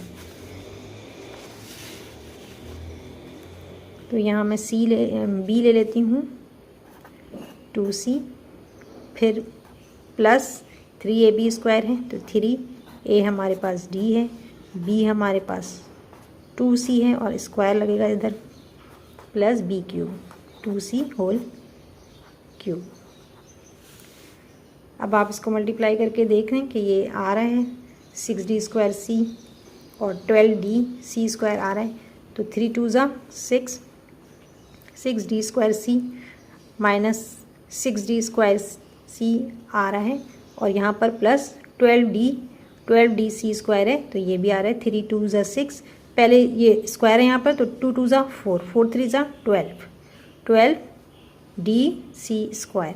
तो यहाँ मैं b ले लेती हूँ 2c, फिर प्लस 3ab स्क्वायर है तो 3a हमारे पास d है, b हमारे पास 2c है और स्क्वायर लगेगा इधर plus b cube, 2c whole cube. अब आप इसको मल्टीप्लाई करके देख लें कि ये आ रहा है 6d स्क्वायर c और 12d c स्क्वायर आ रहा है। तो 3 2 ज़ा 6, 6d square c minus 6d square c आ रहा है और यहाँ पर प्लस 12d c स्क्वायर है तो ये भी आ रहा है 3 2 ज़ा 6, पहले ये स्क्वायर है यहाँ पर तो 2 2 ज़ा 4, 4 3 ज़ा 12d c square,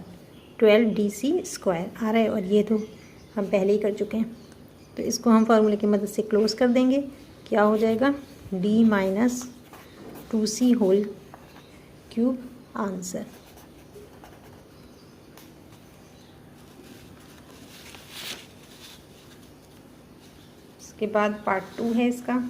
12dc square आ रहा है और ये तो हम पहले ही कर चुके हैं। तो इसको हम फार्मूले की मदद से क्लोज कर देंगे, क्या हो जाएगा, d minus 2c whole cube answer. इसके बाद पार्ट 2 है इसका।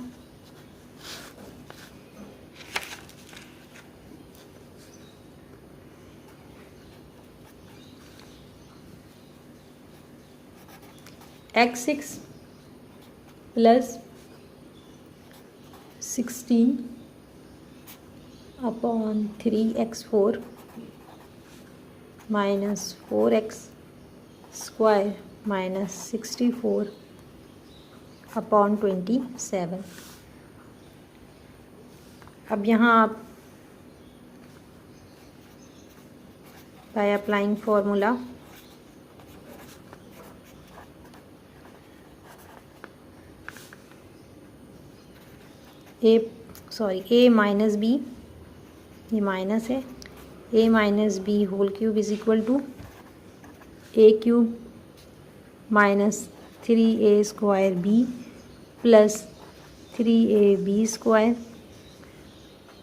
x6 plus 16 upon 3x4 minus 4x square minus 64 upon 27। अब यहाँ आप by applying formula a minus b, ये माइनस है, a minus b whole cube is equal to a cube minus 3a square b plus 3ab square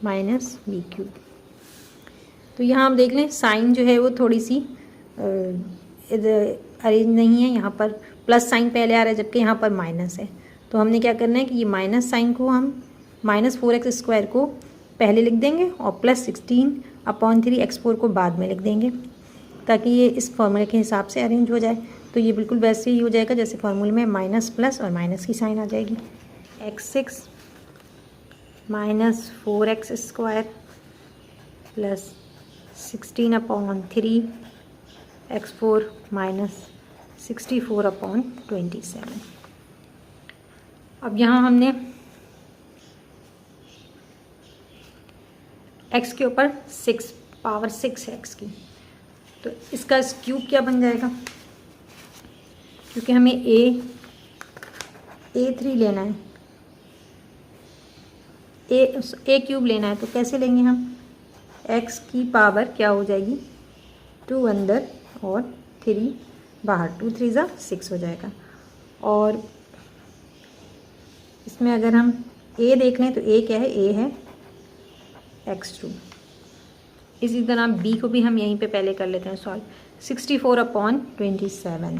minus b cube. तो यहाँ आप देख लें साइन जो है वो थोड़ी सी अरेंज नहीं है, यहाँ पर प्लस साइन पहले आ रहा है जबकि यहाँ पर माइनस है। तो हमने क्या करना है कि ये माइनस साइन को हम माइनस 4x स्क्वायर को पहले लिख देंगे और प्लस 16 अपॉन 3x4 को बाद में लिख देंगे ताकि ये इस फॉर्मूले के हिसाब से अरेंज हो जाए। तो ये बिल्कुल वैसे ही हो जाएगा जैसे फॉर्मूले में माइनस प्लस और माइनस की साइन आ जाएगी। x6 minus 4x square plus 16 upon 3x4 minus 64 upon 27। अब यहाँ हमने x के ऊपर 6 पावर 6 है x की, तो इसका क्यूब क्या बन जाएगा, क्योंकि हमें a3 लेना है, a क्यूब लेना है, तो कैसे लेंगे हम, x की पावर क्या हो जाएगी 2 अंदर और 3 बाहर, 2 3 ज़ा 6 हो जाएगा। और इसमें अगर हम a देख लें तो a क्या है, a है x2। इसी तरह b को भी हम यहीं पे पहले कर लेते हैं सॉल्व, 64 अपॉन 27।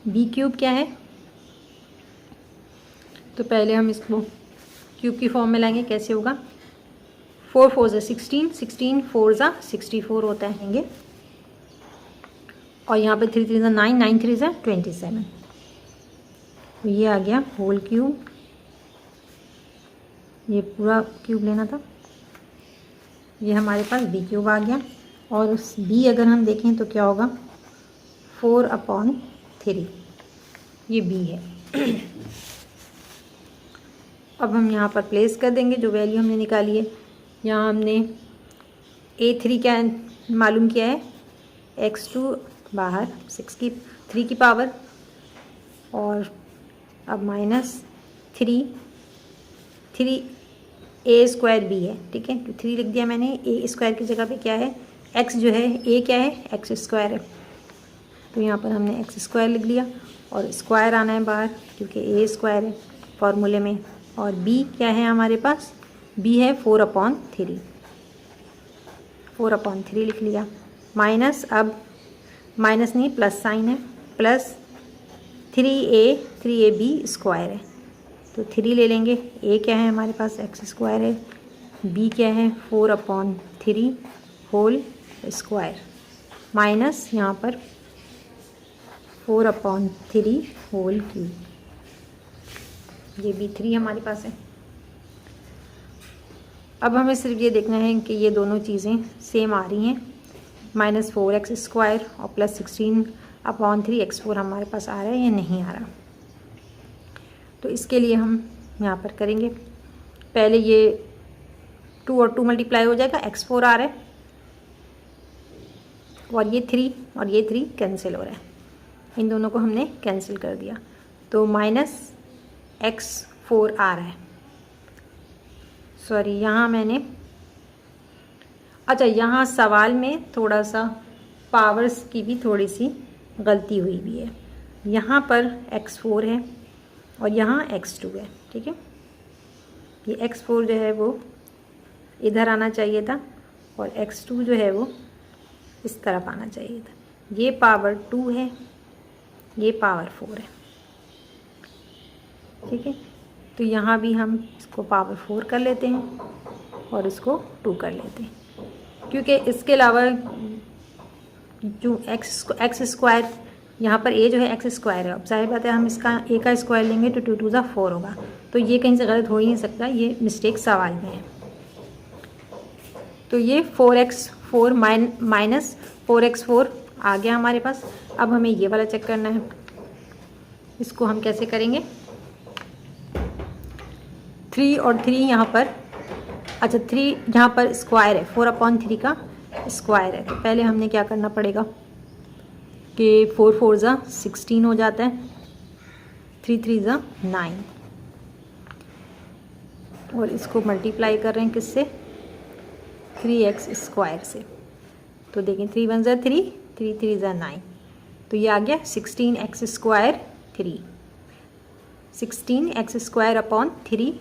b क्यूब क्या है, तो पहले हम इसको क्यूब की फॉर्म में लाएंगे, कैसे होगा, 4 4 ज़ा 16, 16 4 ज़ा 64 होता है, और यहाँ पे 3 3 ज़ा 9, 9 3 ज़ा 27। तो ये आ गया होल क्यूब, ये पूरा क्यूब लेना था, ये हमारे पास b क्यूब आ गया। और उस b अगर हम देखें तो क्या होगा 4 अपॉन 3, ये b है। अब हम यहाँ पर प्लेस कर देंगे जो वैल्यू हमने निकाली है। यहाँ हमने a3 क्या मालूम किया है, x2 बाहर 3 की पावर, और अब माइनस 3 a स्क्वायर b है, ठीक है, तो 3 लिख दिया मैंने, a स्क्वायर की जगह पे क्या है x जो है, a क्या है x स्क्वायर है, तो यहाँ पर हमने एक्स स्क्वायर लिख लिया और स्क्वायर आना है बाहर क्योंकि ए स्क्वायर है फॉर्मूले में। और बी क्या है हमारे पास, बी है 4/3, 4/3 लिख लिया। माइनस, अब माइनस नहीं प्लस साइन है, प्लस 3ab स्क्वायर है तो 3 ले लेंगे। ए क्या है हमारे पास एक्स स्क्वायर है, बी क्या है 4/3 होल स्क्वायर, माइनस यहाँ पर 4/3 होल क्यूब, ये भी 3 हमारे पास है। अब हमें सिर्फ ये देखना है कि ये दोनों चीज़ें सेम आ रही हैं, -4x स्क्वायर और प्लस 16/3 x4 हमारे पास आ रहा है या नहीं आ रहा। तो इसके लिए हम यहाँ पर करेंगे, पहले ये 2 और 2 मल्टीप्लाई हो जाएगा, x4 आ रहा है और ये 3 कैंसिल हो रहा है, इन दोनों को हमने कैंसिल कर दिया तो -x4 आ रहा है। सॉरी, यहाँ मैंने, अच्छा यहाँ सवाल में थोड़ा सा पावर्स की भी थोड़ी सी गलती हुई भी है, यहाँ पर x4 है और यहाँ x2 है, ठीक है। ये x4 जो है वो इधर आना चाहिए था और x2 जो है वो इस तरफ आना चाहिए था। ये पावर 2 है, ये पावर 4 है, ठीक है। तो यहाँ भी हम इसको पावर 4 कर लेते हैं और इसको 2 कर लेते हैं, क्योंकि इसके अलावा जो एक्स स्क्वायर, यहाँ पर ए जो है एक्स स्क्वायर है, अब जाहिर बात है हम इसका ए का स्क्वायर लेंगे तो 2 2 ज़ा 4 होगा, तो ये कहीं से गलत हो ही नहीं सकता, ये मिस्टेक सवाल में है। तो ये 4x4 माइनस 4x4 आ गया हमारे पास। अब हमें ये वाला चेक करना है, इसको हम कैसे करेंगे, 3 और 3 यहाँ पर, अच्छा 3 यहाँ पर स्क्वायर है, 4/3 का स्क्वायर है, तो पहले हमने क्या करना पड़ेगा कि 4 4 ज़ा 16 हो जाता है, 3 3 ज़ा 9 और इसको मल्टीप्लाई कर रहे हैं किससे, 3x स्क्वायर से। तो देखें 3 1 ज़ा 3, 3 3 ज़ा 9, तो ये आ गया 16x स्क्वायर 3, 16x स्क्वायर/3,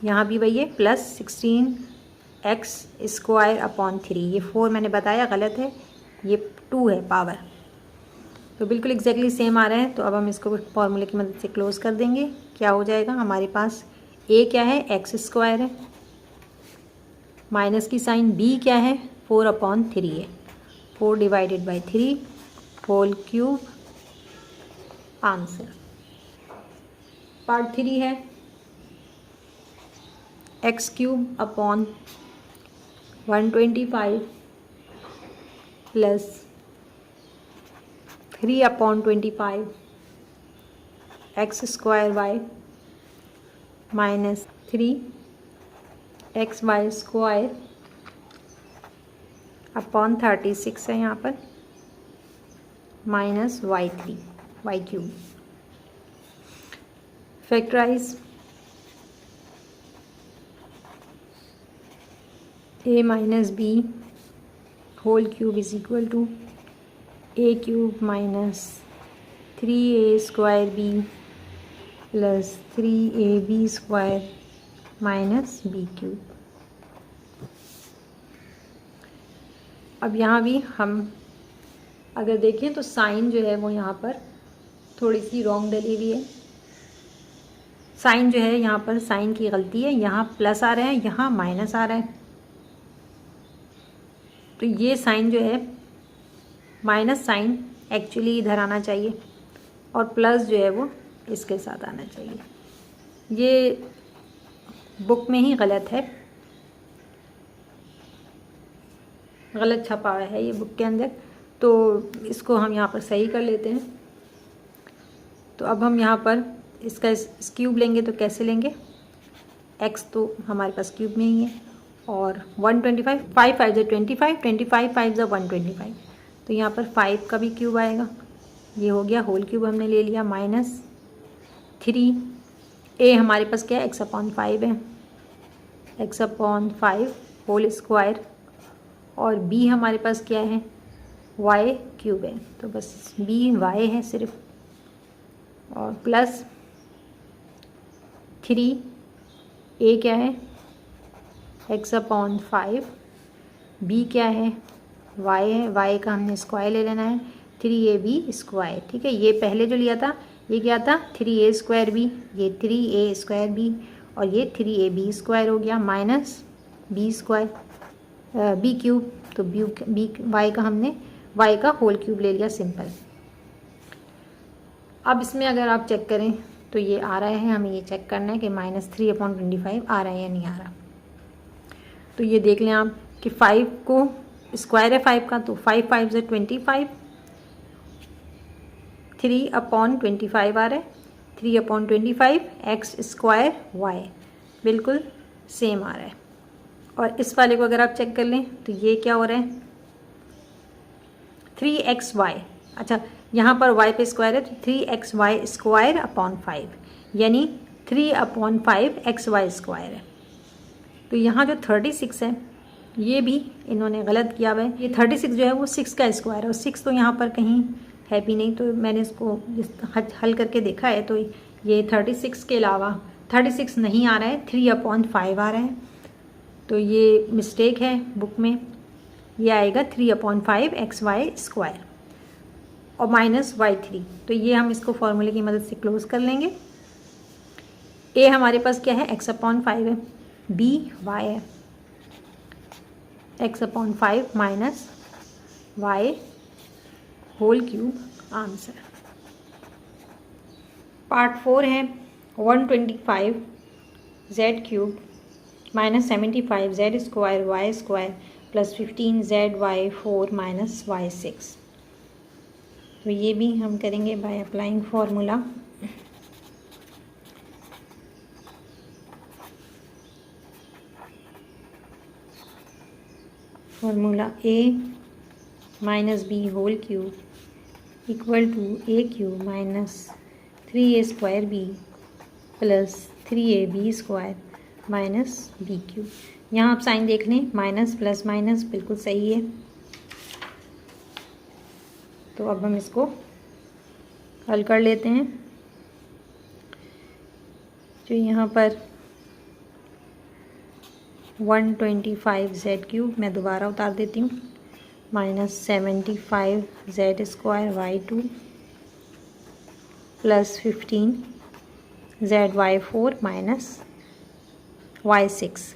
यहाँ भी वही है प्लस 16x स्क्वायर/3, ये 4 मैंने बताया गलत है, ये 2 है पावर, तो बिल्कुल एग्जैक्टली सेम आ रहा है। तो अब हम इसको फॉर्मूले की मदद से क्लोज कर देंगे। क्या हो जाएगा हमारे पास, a क्या है एक्स स्क्वायर है, माइनस की साइन, b क्या है 4/3 है, 4/3 होल क्यूब, आंसर। पार्ट 3 है x³/125 plus 3/25 x² y minus 3xy² 36 है यहाँ पर, minus y³ factorize a minus b whole cube is equal to a³ minus 3a² b plus 3ab² minus b³। अब यहाँ भी हम अगर देखें तो साइन जो है वो यहाँ पर थोड़ी सी रॉन्ग डली हुई है, साइन जो है यहाँ पर साइन की गलती है, यहाँ प्लस आ रहा है, यहाँ माइनस आ रहा है, तो ये साइन जो है माइनस साइन एक्चुअली इधर आना चाहिए और प्लस जो है वो इसके साथ आना चाहिए, ये बुक में ही गलत है, गलत छपा हुआ है ये बुक के अंदर, तो इसको हम यहाँ पर सही कर लेते हैं। तो अब हम यहाँ पर इसका इस क्यूब लेंगे तो कैसे लेंगे, x तो हमारे पास क्यूब में ही है और 125, 5 5 ज़ा 25, 25 5 ज़ा 125, तो यहाँ पर 5 का भी क्यूब आएगा, ये हो गया होल क्यूब हमने ले लिया, माइनस 3 a हमारे पास क्या है x/5 है, x/5 होल स्क्वायर, और b हमारे पास क्या है वाई क्यूब है, तो बस बी वाई है सिर्फ, और प्लस 3 ए क्या है x/5, बी क्या है वाई है, वाई का हमने स्क्वायर ले लेना है 3ab स्क्वायर। ठीक है, ये पहले जो लिया था ये क्या था 3a²b, ये 3a²b और ये 3ab स्क्वायर हो गया minus b square b cube, तो बी वाई का हमने वाई का होल क्यूब ले लिया सिंपल। अब इसमें अगर आप चेक करें तो ये आ रहा है, हमें ये चेक करना है कि -3/25 आ रहा है या नहीं आ रहा। तो ये देख लें आप कि 5 को स्क्वायर है 5 का, तो 5 5 से 25, 3/25 आ रहा है, 3/25 x² y बिल्कुल सेम आ रहा है। और इस वाले को अगर आप चेक कर लें तो ये क्या हो रहा है 3xy, अच्छा यहाँ पर y पे स्क्वायर है तो 3xy²/5 यानी 3/5 xy स्क्वायर है। तो यहाँ जो 36 है ये भी इन्होंने गलत किया हुआ है, ये 36 जो है वो 6 का स्क्वायर है और 6 तो यहाँ पर कहीं है भी नहीं, तो मैंने इसको हल करके देखा है तो ये 36 के अलावा 36 नहीं आ रहा है, 3/5 आ रहा है। तो ये मिस्टेक है बुक में, ये आएगा 3/5 xy² और -y3। तो ये हम इसको फॉर्मूले की मदद से क्लोज कर लेंगे। a हमारे पास क्या है x/5 है, b y है, x/5 minus y whole cube answer. Part 4 है 125 z³ -75 z² y² plus 15 zy4 minus y6। तो ये भी हम करेंगे by applying formula. Formula a minus b whole cube equal to a³ minus 3a² plus 3ab² minus b³। यहाँ आप sign देख लें, माइनस प्लस माइनस बिल्कुल सही है। तो अब हम इसको हल कर लेते हैं। जो यहाँ पर 125 z³ मैं दोबारा उतार देती हूँ, -75 z² y2 plus 15 zy4 minus y6।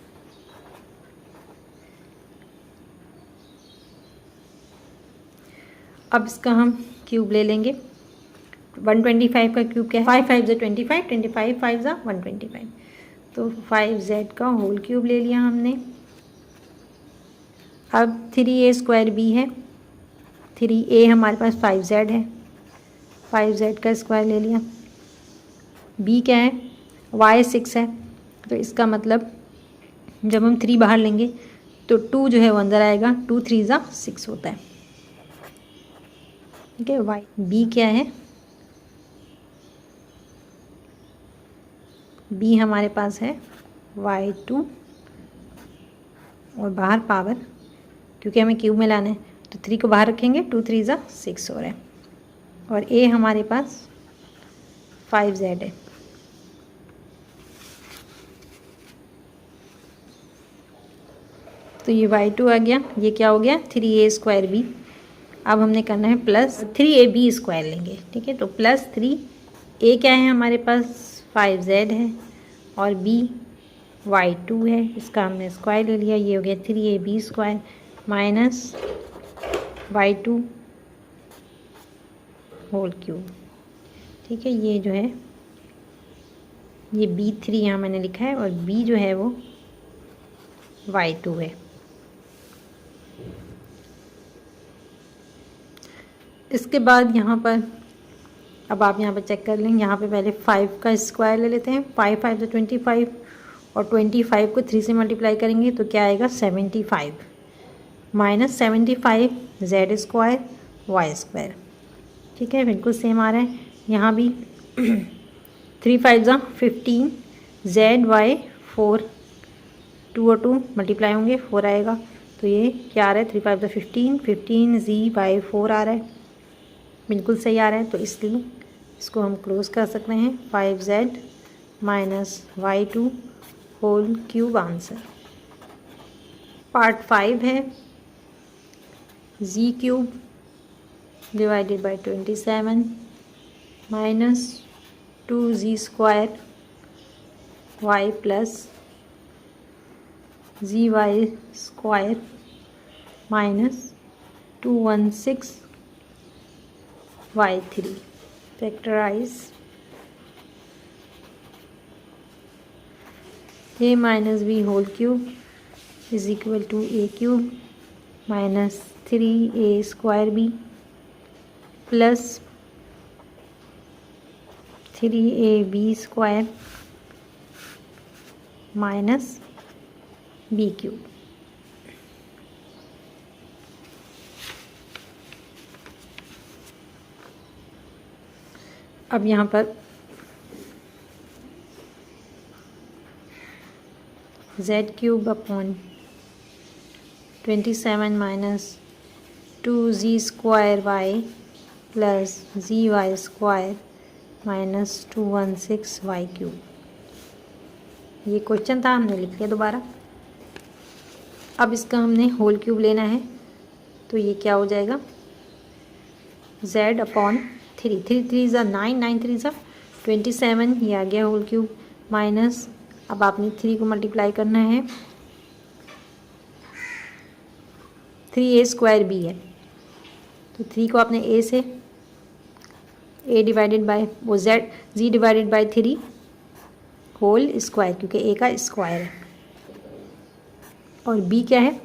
अब इसका हम क्यूब ले लेंगे। 125 का क्यूब क्या है 5 5 × 25, 25 5 × 125, तो 5z का होल क्यूब ले लिया हमने। अब 3a²b है, 3a हमारे पास 5z है, 5z का स्क्वायर ले लिया। b क्या है y6 है, तो इसका मतलब जब हम 3 बाहर लेंगे तो 2 जो है वो अंदर आएगा, 2 3 × 6 होता है। ठीक है, y b क्या है b हमारे पास है y2 और बाहर पावर, क्योंकि हमें क्यूब में लाना है तो 3 को बाहर रखेंगे, 2 3 × 6 हो रहा है। और a हमारे पास 5z है। तो ये y2 आ गया, ये क्या हो गया 3a²b। अब हमने करना है प्लस 3ab² लेंगे। ठीक है, तो प्लस 3a क्या है हमारे पास 5z है और b y2 है, इसका हमने स्क्वायर ले लिया, ये हो गया 3ab² minus y2 whole cube. ठीक है, ये जो है ये b3 यहाँ मैंने लिखा है और b जो है वो y2 है। इसके बाद यहाँ पर अब आप यहाँ पर चेक कर लें, यहाँ पे पहले 5 का स्क्वायर ले लेते हैं, 5 5 से 25 और 25 को 3 से मल्टीप्लाई करेंगे तो क्या आएगा 75 माइनस 75 z² y²। ठीक है, बिल्कुल सेम आ रहा है यहाँ भी 3 5 × 15 zy4 2 और 2 मल्टीप्लाई होंगे 4 आएगा, तो ये क्या आ रहा है, 3 5 15, 15z/4 आ रहा है, बिल्कुल सही आ रहा है। तो इसलिए इसको हम क्लोज कर सकते हैं, 5z minus y2 whole cube answer. Part 5 है, z cube divided by 27 minus 2z square y plus zy square minus 216y3 factorize a minus b whole cube is equal to a cube minus 3a square b plus 3ab square minus b cube. अब यहाँ पर z cube upon 27 minus 2z square y plus zy square minus 216y cube. ये question था, हमने लिख लिया दोबारा। अब इसका हमने होल क्यूब लेना है, तो ये क्या हो जाएगा, z अपॉन 3, 3 3 ज़ा 9, 9 3 ज़ा 27, ये आ गया होल क्यूब माइनस, अब आपने 3 को मल्टीप्लाई करना है, 3a स्क्वायर b है, तो 3 को आपने a से a डिवाइडेड बाय वो z divided by 3 whole square, क्योंकि a का स्क्वायर है, और b क्या है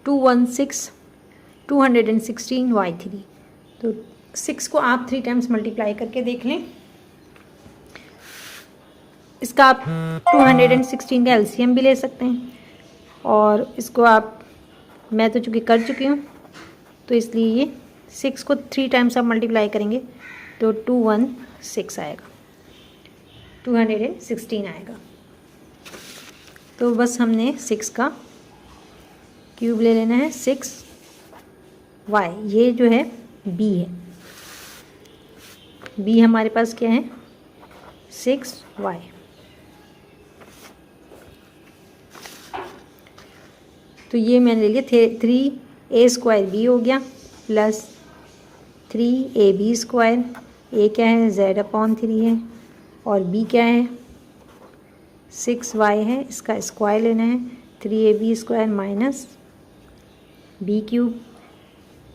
216y3। तो 6 को आप 3 टाइम्स मल्टीप्लाई करके देख लें, इसका आप 216 का एलसीएम भी ले सकते हैं, और इसको आप, मैं तो चूँकि कर चुकी हूँ तो इसलिए ये 6 को 3 टाइम्स आप मल्टीप्लाई करेंगे तो 216 आएगा, 216 आएगा। तो बस हमने 6 का क्यूब ले लेना है, 6y, ये जो है b है, b हमारे पास क्या है 6y। तो ये मैंने ले लिया, 3a स्क्वायर b हो गया प्लस 3ab स्क्वायर, a क्या है z अपॉन 3 है, और b क्या है 6y है, इसका स्क्वायर लेना है, 3ab square minus b cube.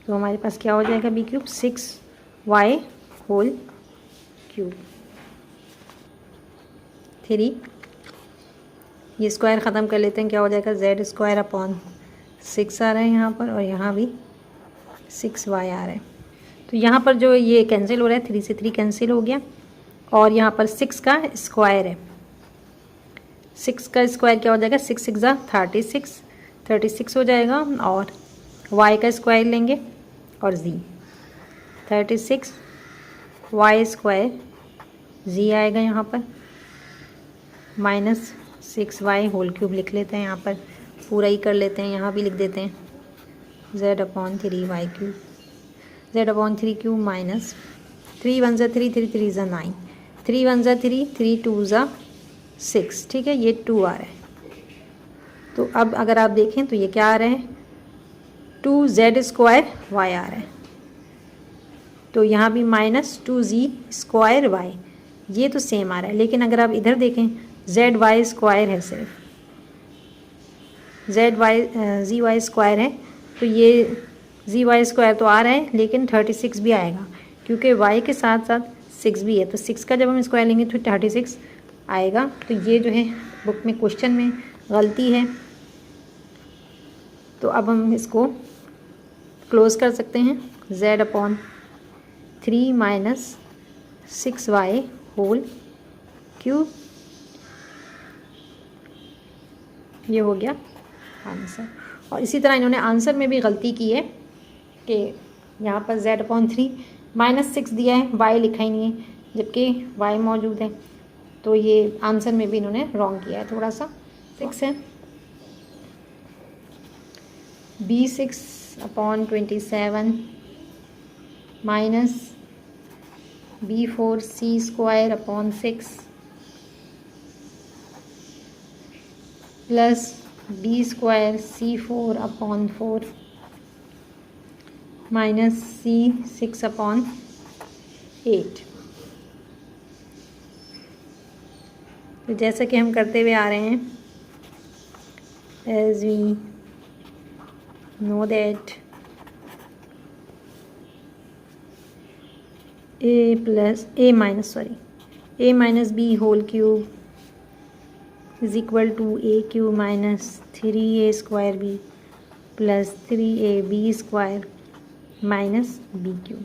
तो हमारे पास क्या हो जाएगा b cube, 6y whole cube. 3 ये स्क्वायर ख़त्म कर लेते हैं, क्या हो जाएगा z स्क्वायर अपॉन 6 आ रहा है यहाँ पर, और यहाँ भी 6y आ रहा है। तो यहाँ पर जो ये कैंसिल हो रहा है, 3 से 3 कैंसिल हो गया, और यहाँ पर 6 का स्क्वायर है, 6 का स्क्वायर क्या हो जाएगा, 6 6 ज़ा 36, 36 हो जाएगा, और y का स्क्वायर लेंगे और z, 36 y स्क्वायर z आएगा यहाँ पर, माइनस 6y होल क्यूब लिख लेते हैं, यहाँ पर पूरा ही कर लेते हैं, यहाँ भी लिख देते हैं z upon 3y cube, z upon 3 cube minus 3 1 ज़ा 3, 3 3 ज़ा 9, 3 1 ज़ा 3, 3 2 ज़ा 6, ठीक है, ये 2 आ रहा है। तो अब अगर आप देखें तो ये क्या आ रहा है, 2z स्क्वायर y आ रहा है, तो यहाँ भी माइनस 2z स्क्वायर y, ये तो सेम आ रहा है। लेकिन अगर आप इधर देखें zy स्क्वायर है, सिर्फ zy स्क्वायर है, तो ये zy स्क्वायर तो आ रहा है, लेकिन 36 भी आएगा, क्योंकि y के साथ साथ 6 भी है, तो 6 का जब हम स्क्वायर लेंगे तो 36 आएगा। तो ये जो है बुक में क्वेश्चन में गलती है, तो अब हम इसको क्लोज कर सकते हैं, z upon 3 minus 6y whole cube, ये हो गया आंसर। और इसी तरह इन्होंने आंसर में भी गलती की है कि यहाँ पर z अपॉन 3 माइनस 6 दिया है, y लिखा ही नहीं है, जबकि y मौजूद है, तो ये आंसर में भी इन्होंने रॉन्ग किया है थोड़ा सा। 6 है, B6/27 minus B4C² plus B²C4/4 minus C6/8। तो जैसा कि हम करते हुए आ रहे हैं, as we know that a minus b whole cube is equal to a³ minus 3a² plus 3ab² minus b³।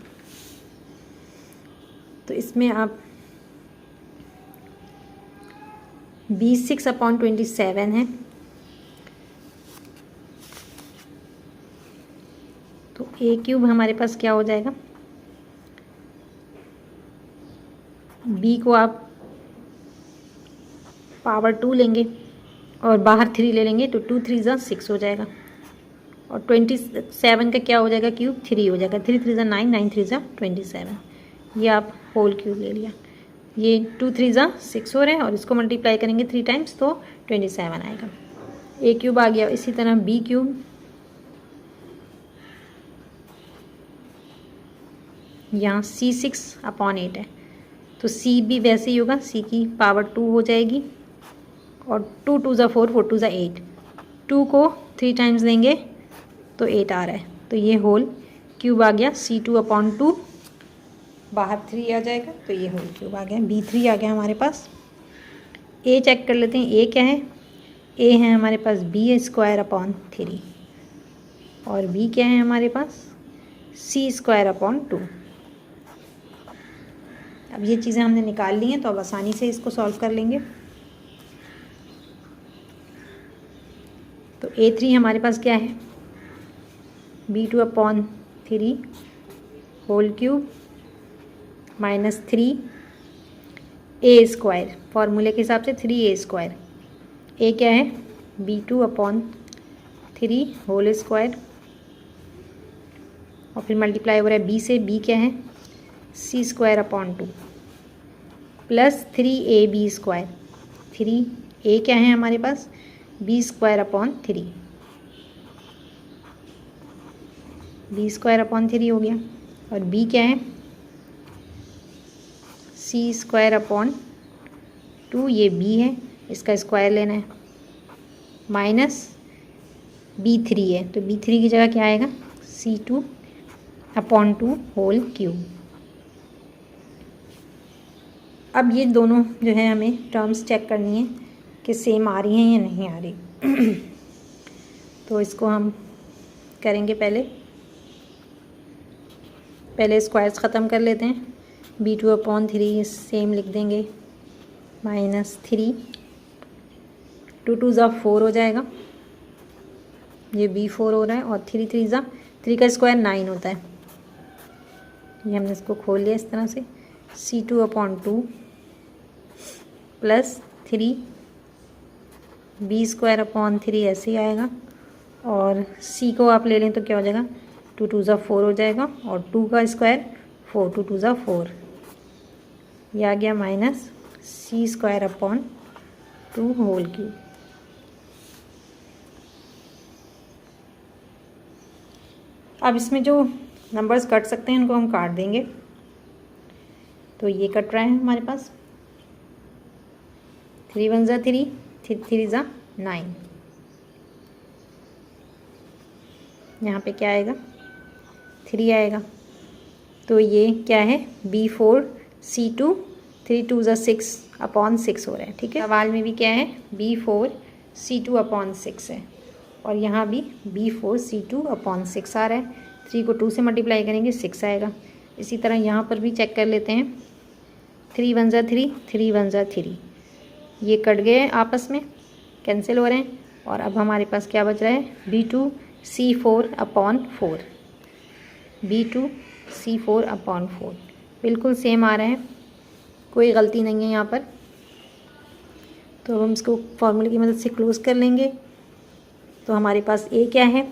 तो इसमें आप B6/27 है, तो a³ हमारे पास क्या हो जाएगा, b को आप पावर 2 लेंगे और बाहर 3 ले लेंगे तो 2 3 ज़ा 6 हो जाएगा, और 27 का क्या हो जाएगा, क्यूब 3 हो जाएगा, 3 3 ज़ा 9, 9 3 ज़ा 27। ये आप होल क्यूब ले लिया, ये 2 3 ज़ा 6 हो रहे हैं और इसको मल्टीप्लाई करेंगे 3 टाइम्स तो 27 आएगा। a³ आ गया। इसी तरह b³, यहाँ C6/8 है, तो C भी वैसे ही होगा, C की पावर 2 हो जाएगी, और 2 2 ज़ा 4, 4 2 ज़ा 8, 2 को 3 टाइम्स देंगे तो 8 आ रहा है, तो ये होल क्यूब आ गया। C2/2 बाहर 3 आ जाएगा, तो ये होल क्यूब आ गया। B3 आ गया हमारे पास। A चेक कर लेते हैं, A क्या है, A है हमारे पास B²/3 और B क्या है हमारे पास C²/2। अब ये चीज़ें हमने निकाल ली हैं, तो अब आसानी से इसको सॉल्व कर लेंगे। तो A3 हमारे पास क्या है, B2/3 whole cube minus 3a², फॉर्मूले के हिसाब से 3a²। A क्या है, B2/3 होल स्क्वायर, और फिर मल्टीप्लाई हो रहा है B से, B क्या है C²/2 प्लस 3ab², 3a क्या है हमारे पास B²/3, B²/3 हो गया, और B क्या है C²/2, ये B है, इसका स्क्वायर लेना है, माइनस B3 है, तो B3 की जगह क्या आएगा C2/2 होल क्यूब। अब ये दोनों जो है हमें टर्म्स चेक करनी है कि सेम आ रही हैं या नहीं आ रही। तो इसको हम करेंगे, पहले स्क्वायर्स ख़त्म कर लेते हैं। B2/3 सेम लिख देंगे, माइनस 3, 2 2 ज़ा 4 हो जाएगा, ये B4 हो रहा है, और 3 3 ज़ा 3 का स्क्वायर 9 होता है, ये हमने इसको खोल लिया इस तरह से। C2/2 प्लस 3 B²/3 ऐसे ही आएगा, और C को आप ले लें तो क्या हो जाएगा 2 2 ज़ा 4 हो जाएगा, और 2 का स्क्वायर 4, 2 2 ज़ा 4, ये आ गया माइनस C²/2 होल क्यूब। अब इसमें जो नंबर्स कट सकते हैं उनको हम काट देंगे। तो ये कट रहा है हमारे पास, 3 1 ज़ा 3, 3 3 ज़ा 9, यहाँ पे क्या आएगा 3 आएगा, तो ये क्या है B4C2, 3 2 ज़ा 6/6 हो रहा है, ठीक है। सवाल में भी क्या है B4C2/6 है, और यहाँ भी B4C2/6 आ रहा है। 3 को 2 से मल्टीप्लाई करेंगे 6 आएगा। इसी तरह यहाँ पर भी चेक कर लेते हैं, 3 1 ज़ा 3, 3 1 ज़ा 3, ये कट गए आपस में, कैंसिल हो रहे हैं, और अब हमारे पास क्या बच रहा है B2C4/4, B2C4/4 बिल्कुल सेम आ रहे हैं, कोई गलती नहीं है यहाँ पर। तो हम इसको फॉर्मूले की मदद से क्लोज कर लेंगे। तो हमारे पास A क्या है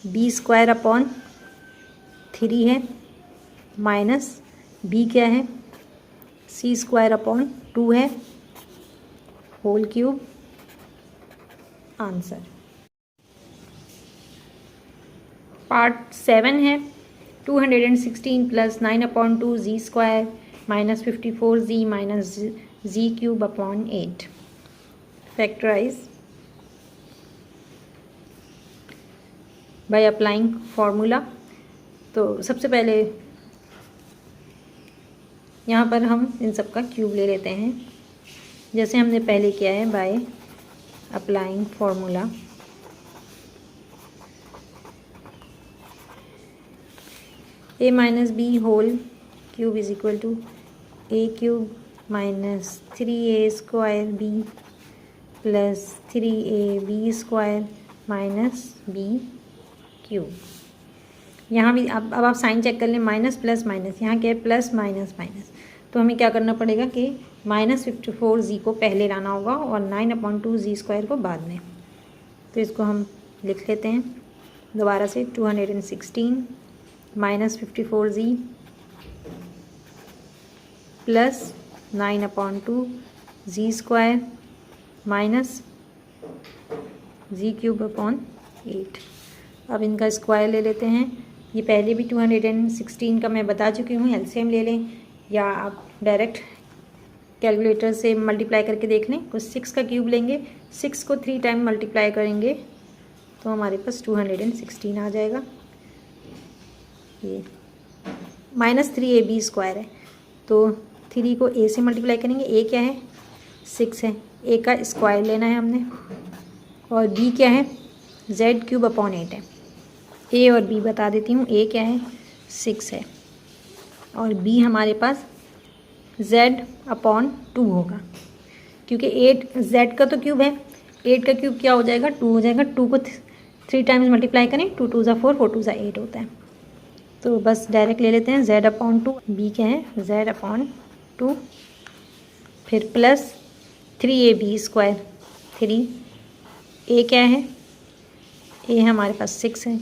बी स्क्वायर अपॉन 3 है माइनस बी क्या है सी स्क्वायर अपॉन 2 है होल क्यूब आंसर। पार्ट 7 है 216 plus 9 upon 2 g square minus 54 g minus g cube upon 8 factorize by applying formula. तो सबसे पहले यहाँ पर हम इन सब का क्यूब ले लेते हैं जैसे हमने पहले किया है by applying formula. A minus b whole cube is equal to a cube minus 3a square b plus 3a b square minus b cube. यहाँ भी अब आप साइन चेक कर लें माइनस प्लस माइनस, यहाँ क्या है प्लस माइनस माइनस, तो हमें क्या करना पड़ेगा कि -54 जी को पहले लाना होगा और 9/2 जी स्क्वायर को बाद में। तो इसको हम लिख लेते हैं दोबारा से 216 -54 जी प्लस 9/2 जी square minus g cube upon 8। अब इनका स्क्वायर ले लेते हैं। ये पहले भी 216 का मैं बता चुकी हूँ, एलसीएम ले लें या आप डायरेक्ट कैलकुलेटर से मल्टीप्लाई करके देख लें। कुछ 6 का क्यूब लेंगे, 6 को 3 टाइम मल्टीप्लाई करेंगे तो हमारे पास 216 आ जाएगा। ये -3ab स्क्वायर है तो 3 को a से मल्टीप्लाई करेंगे, a क्या है 6 है, a का स्क्वायर लेना है हमने, और b क्या है z क्यूब अपॉन 8 है। a और b बता देती हूँ, a क्या है 6 है और b हमारे पास z अपॉन 2 होगा क्योंकि 8 z का तो क्यूब है, 8 का क्यूब क्या हो जाएगा 2 हो जाएगा। 2 को 3 टाइम्स मल्टीप्लाई करें, 2 2 ज़ा 4, 4 2 ज़ा 8 होता है। तो बस डायरेक्ट ले लेते हैं z अपॉन 2, b क्या है z अपॉन 2, फिर प्लस 3ab स्क्वायर 3, a क्या है a हमारे पास 6 है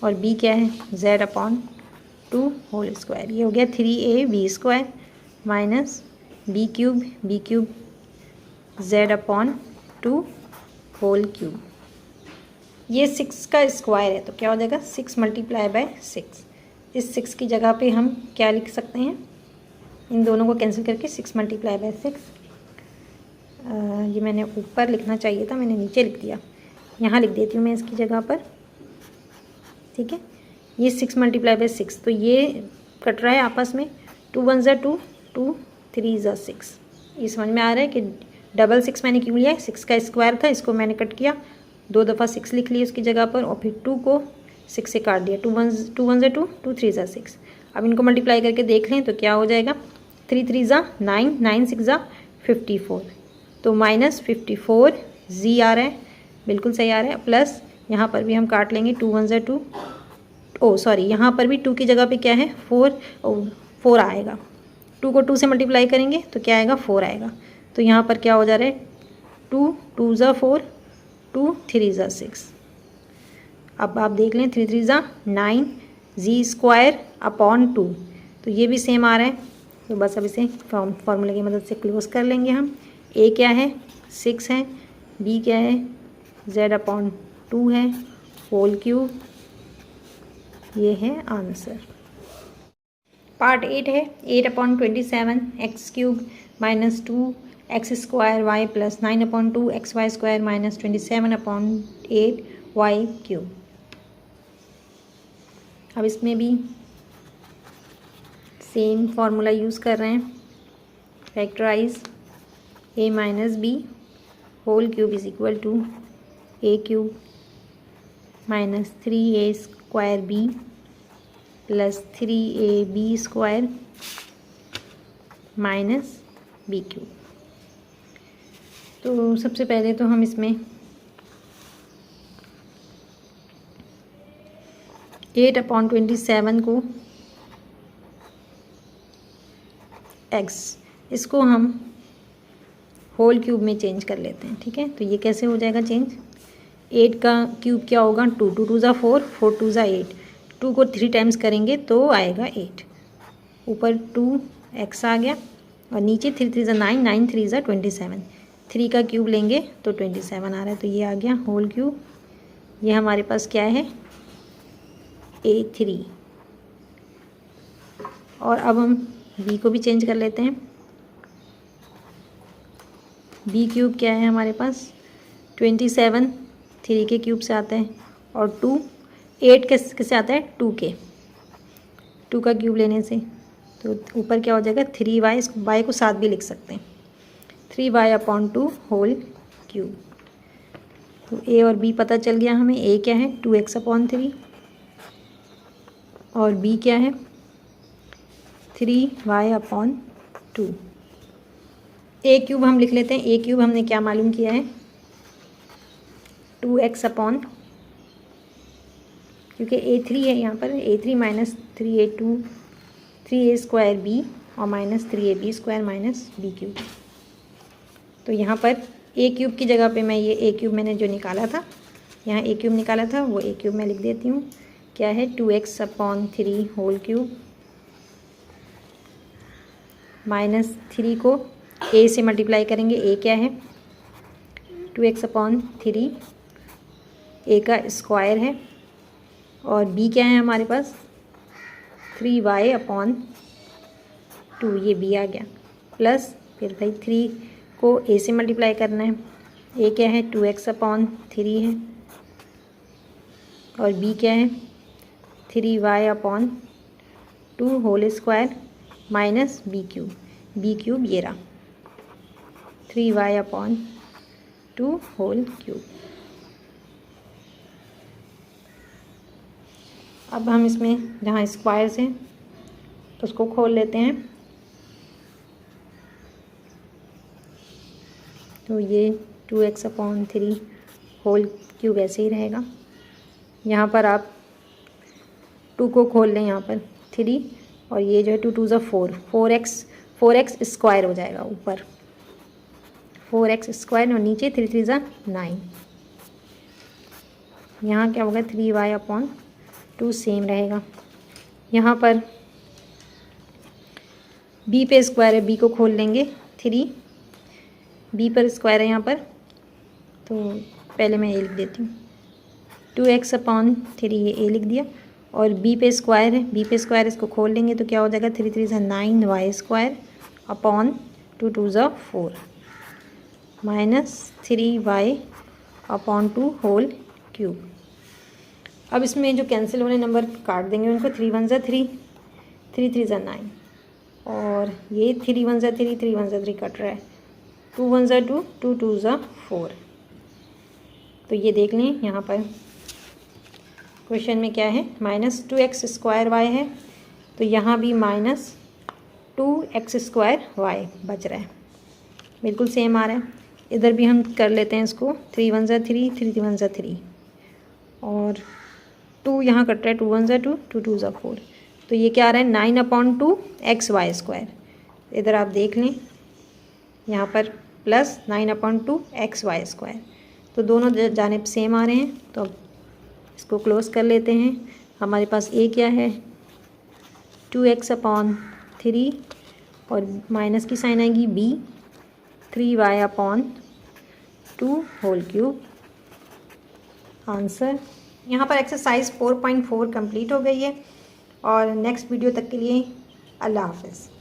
और b क्या है z अपॉन 2 होल स्क्वायर। ये हो गया 3ab square minus b cube z upon 2 whole cube. ये 6 का स्क्वायर है तो क्या हो जाएगा 6 मल्टीप्लाई बाय 6। इस 6 की जगह पे हम क्या लिख सकते हैं, इन दोनों को कैंसिल करके 6 मल्टीप्लाई बाय 6। ये मैंने ऊपर लिखना चाहिए था, मैंने नीचे लिख दिया, यहाँ लिख देती हूँ मैं इसकी जगह पर, ठीक है। ये 6 मल्टीप्लाई बाय 6 तो ये कट रहा है आपस में, 2 1 ज़ा 2, 2 3 ज़ा 6। ये समझ में आ रहा है कि डबल 6 मैंने क्यों लिया है, 6 का स्क्वायर था, इसको मैंने कट किया, 2 दफ़ा 6 लिख लिया उसकी जगह पर और फिर 2 को 6 से काट दिया, 2 1 ज़ा 2, 2 3 ज़ा 6। अब इनको मल्टीप्लाई करके देख लें तो क्या हो जाएगा 3 3 ज़ा 9, 9 6 ज़ा 54, तो -54 जी आ रहा है, बिल्कुल सही आ रहा है। प्लस यहाँ पर भी हम काट लेंगे, 2 1 ज़ा 2, ओ सॉरी यहाँ पर भी 2 की जगह पे क्या है 4 आएगा, 2 को 2 से मल्टीप्लाई करेंगे तो क्या आएगा 4 आएगा। तो यहाँ पर क्या हो जा रहा है 2 2 ज़ा 4, 2 3 ज़ा 6। अब आप देख लें 3 3 ज़ा 9 जी स्क्वायर अपॉन 2, तो ये भी सेम आ रहा है। तो बस अब इसे फार्मूले की मदद से क्लोज कर लेंगे हम। a क्या है 6 है, b क्या है z अपॉन 2 है होल क्यूब, ये है आंसर। पार्ट 8 है 8/27 x cube minus 2 x square y plus 9/2 x y square minus 27/8 y cube. अब इसमें भी सेम फार्मूला यूज़ कर रहे हैं, factorize a minus b whole cube is equal to a cube minus 3a square b plus 3ab square minus b cube. तो सबसे पहले तो हम इसमें 8/27 को x, इसको हम होल क्यूब में चेंज कर लेते हैं, ठीक है। तो ये कैसे हो जाएगा चेंज, 8 का क्यूब क्या होगा 2, 2 2 ज़ा 4, 4 2 ज़ा 8, 2 को 3 टाइम्स करेंगे तो आएगा 8। ऊपर 2x आ गया और नीचे 3 3 ज़ा 9, 9 3 ज़ा 27, 3 का क्यूब लेंगे तो 27 आ रहा है, तो ये आ गया होल क्यूब। ये हमारे पास क्या है A3। और अब हम b को भी चेंज कर लेते हैं। b क्यूब क्या है हमारे पास 27, 3 के क्यूब से आता है, और 2 8 किससे आता है 2 के, 2 का क्यूब लेने से, तो ऊपर क्या हो जाएगा 3y, इसको y को 7 भी लिख सकते हैं, 3y/2 होल क्यूब। तो a और b पता चल गया हमें। a क्या है 2x/3 और b क्या है 3y/2। a क्यूब हम लिख लेते हैं। a क्यूब हमने क्या मालूम किया है 2x क्योंकि a3 है यहाँ पर, a3 minus 3a2 3a² b और minus 3ab² minus b cube. तो यहाँ पर a क्यूब की जगह पे मैं ये a क्यूब मैंने जो निकाला था, यहाँ a क्यूब निकाला था, वो a क्यूब मैं लिख देती हूँ। क्या है 2x/3 होल क्यूब माइनस 3 को a से मल्टीप्लाई करेंगे। a क्या है 2x/3, a का स्क्वायर है, और b क्या है हमारे पास 3y/2, ये b आ गया, प्लस फिर भाई 3 को a से मल्टीप्लाई करना है। a क्या है 2x/3 है, और b क्या है 3y/2 whole square minus b cube ये रहा 3y/2 होल क्यूब। अब हम इसमें जहाँ स्क्वायर्स हैं उसको खोल लेते हैं। तो ये 2x/3 होल क्यूब ऐसे ही रहेगा। यहाँ पर आप 2 को खोल लें, यहाँ पर 3, और ये जो है 2 2 ज़ा 4, 4x स्क्वायर हो जाएगा, ऊपर 4x स्क्वायर और नीचे 3 3 ज़ा 9। यहाँ क्या होगा 3y/2 सेम रहेगा। यहाँ पर b पे स्क्वायर है, b को खोल लेंगे 3, b पर स्क्वायर है यहाँ पर, तो पहले मैं a लिख देती हूँ 2x/3, ये a लिख दिया, और b पे स्क्वायर है, b पे स्क्वायर इसको खोल लेंगे तो क्या हो जाएगा 3 3 ज़ा 9y² / 2 2 ज़ा 4 माइनस 3y/2 होल क्यूब। अब इसमें जो कैंसिल होने नंबर काट देंगे उनको, 3 1 ज़ा 3, 3 3 ज़ा 9, और ये 3 1 ज़ा 3, 3 1 ज़ा 3 कट रहा है, 2 1 ज़ा 2, 2 2 ज़ा 4। तो ये देख लें यहाँ पर क्वेश्चन में क्या है -2x² y है, तो यहाँ भी -2x² y बच रहा है, बिल्कुल सेम आ रहा है। इधर भी हम कर लेते हैं इसको, 3 1 ज़ा 3, 3 1 ज़ा 3, और 2 यहाँ कट रहा है, 2 1 ज़ा 2, 2 2 ज़ा 4, तो ये क्या आ रहा है 9/2xy²। इधर आप देख लें यहाँ पर प्लस 9/2xy², तो दोनों जानिब सेम आ रहे हैं। तो अब इसको क्लोज कर लेते हैं। हमारे पास a क्या है 2x/3, और माइनस की साइन आएगी b 3y/2 whole cube. Answer यहाँ पर एक्सरसाइज 4.4 कंप्लीट हो गई है, और नेक्स्ट वीडियो तक के लिए अल्लाह हाफ़िज़।